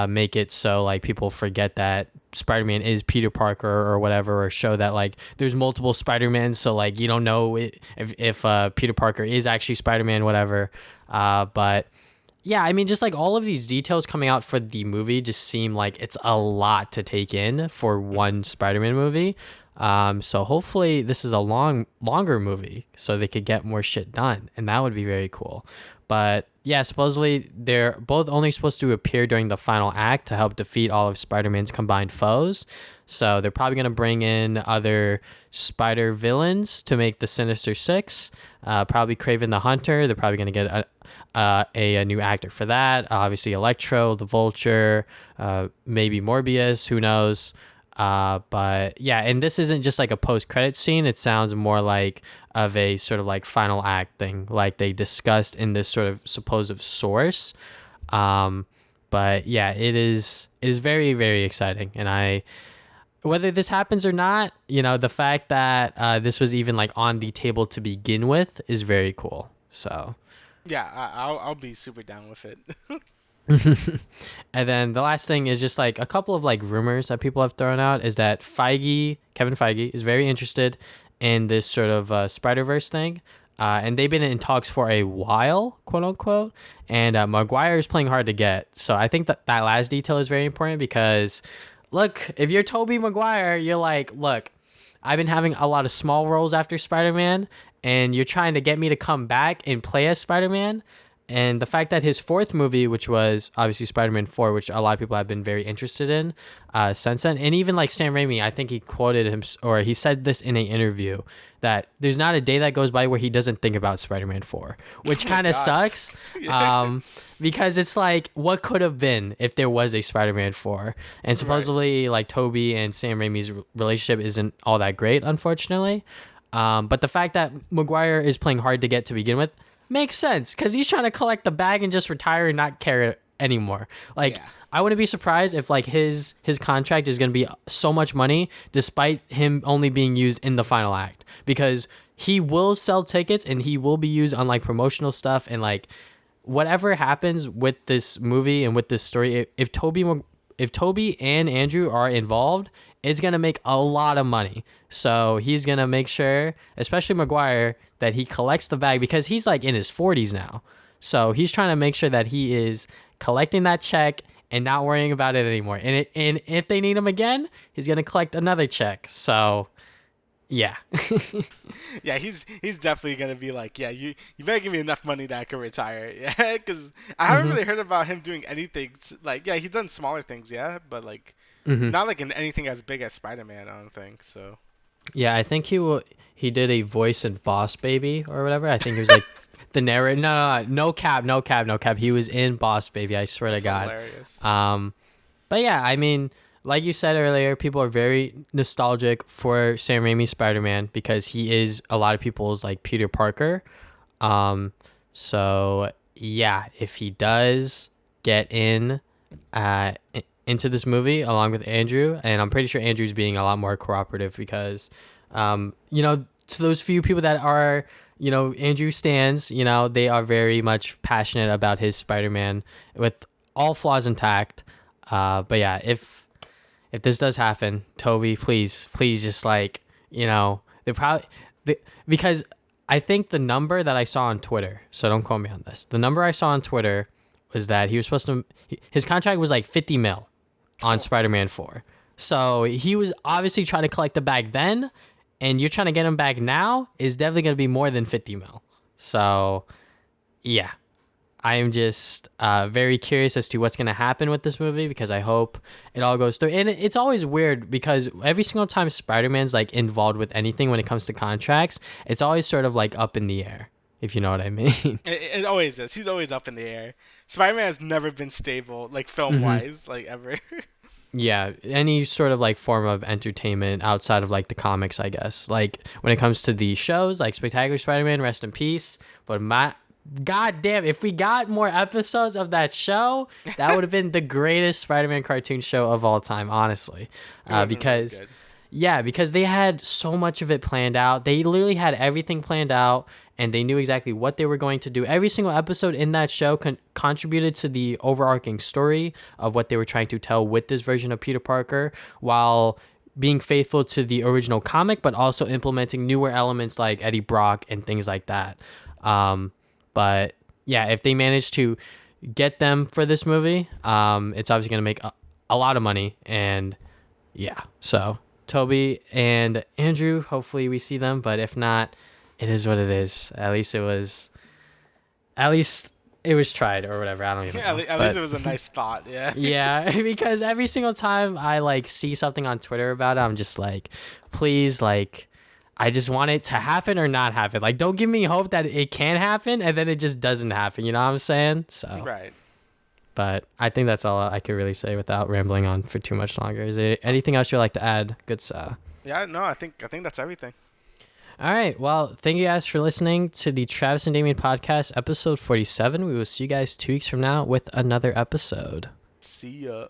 make it so like people forget that Spider-Man is Peter Parker or whatever, or show that like there's multiple Spider-Mans, so like you don't know if Peter Parker is actually Spider-Man, whatever. But yeah, I mean, just like all of these details coming out for the movie just seem like it's a lot to take in for one Spider-Man movie. So hopefully this is a longer movie so they could get more shit done, and that would be very cool. But yeah, supposedly they're both only supposed to appear during the final act to help defeat all of Spider-Man's combined foes. So they're probably going to bring in other spider villains to make the Sinister Six. Probably Kraven the Hunter. They're probably going to get a new actor for that. Obviously Electro, the Vulture, maybe Morbius, who knows. But yeah, and this isn't just like a post-credit scene. It sounds more like of a sort of like final act thing, like they discussed in this sort of supposed source. But yeah, it is very, very exciting, and whether this happens or not, the fact that this was even like on the table to begin with is very cool. So. Yeah, I'll be super down with it. And then the last thing is just like a couple of like rumors that people have thrown out is that Kevin Feige, is very interested in this sort of Spider-Verse thing. And they've been in talks for a while, quote unquote. And Maguire is playing hard to get. So I think that last detail is very important because, look, if you're Tobey Maguire, you're like, look, I've been having a lot of small roles after Spider-Man, and you're trying to get me to come back and play as Spider-Man. And the fact that his fourth movie, which was obviously Spider-Man 4, which a lot of people have been very interested in since then, and even like Sam Raimi, I think he quoted him, or he said this in an interview, that there's not a day that goes by where he doesn't think about Spider-Man 4, which kind of sucks. Because it's like, what could have been if there was a Spider-Man 4? And supposedly, like, Tobey and Sam Raimi's relationship isn't all that great, unfortunately. But the fact that Maguire is playing hard to get to begin with makes sense, because he's trying to collect the bag and just retire and not care anymore. Like, yeah. I wouldn't be surprised if like his contract is going to be so much money despite him only being used in the final act, because he will sell tickets and he will be used on like promotional stuff, and like whatever happens with this movie and with this story, if Tobey and Andrew are involved, it's going to make a lot of money. So he's going to make sure, especially Maguire, that he collects the bag, because he's like in his 40s now. So he's trying to make sure that he is collecting that check and not worrying about it anymore. And if they need him again, he's going to collect another check. So yeah. Yeah, he's definitely going to be like, yeah, you better give me enough money that I can retire. Yeah, because I haven't really heard about him doing anything. Like, yeah, he's done smaller things, yeah, but like not like in anything as big as Spider-Man, I don't think. So yeah, I think he did a voice in Boss Baby or whatever. I think he was like the narrator. No cap. He was in Boss Baby. I swear to God. Hilarious. But yeah, I mean, like you said earlier, people are very nostalgic for Sam Raimi's Spider-Man because he is a lot of people's like Peter Parker. So yeah, if he does get into this movie along with Andrew, and I'm pretty sure Andrew's being a lot more cooperative because, to those few people that are, Andrew stans, they are very much passionate about his Spider-Man with all flaws intact. But yeah, if this does happen, Tobey, please just like, because I think the number that I saw on Twitter, so don't quote me on this, the number I saw on Twitter was that he was supposed to, his contract was like 50 mil on Spider-Man 4. So he was obviously trying to collect the bag then, and you're trying to get him back now is definitely going to be more than 50 mil. So yeah, I am just very curious as to what's going to happen with this movie, because I hope it all goes through. And it's always weird because every single time Spider-Man's like involved with anything when it comes to contracts, it's always sort of like up in the air, if you know what I mean. It always is. He's always up in the air. Spider-Man has never been stable, like film-wise, like ever. Yeah, any sort of like form of entertainment outside of like the comics, I guess. Like when it comes to the shows, like Spectacular Spider-Man, rest in peace. But God damn, if we got more episodes of that show, that would have been the greatest Spider-Man cartoon show of all time, honestly. Because they had so much of it planned out. They literally had everything planned out, and they knew exactly what they were going to do. Every single episode in that show contributed to the overarching story of what they were trying to tell with this version of Peter Parker, while being faithful to the original comic, but also implementing newer elements like Eddie Brock and things like that. But yeah, if they manage to get them for this movie, it's obviously going to make a lot of money. And yeah, so Tobey and Andrew, hopefully we see them, but if not, it is what it is. At least it was tried or whatever. I don't even know. At least it was a nice thought. Yeah. Yeah, because every single time I like see something on Twitter about it, I'm just like, please, like, I just want it to happen or not happen. Like, don't give me hope that it can happen and then it just doesn't happen. You know what I'm saying? So. Right. But I think that's all I could really say without rambling on for too much longer. Is there anything else you'd like to add? Good sir. Yeah, no, I think that's everything. All right. Well, thank you guys for listening to the Travis and Damian Podcast, episode 47. We will see you guys 2 weeks from now with another episode. See ya.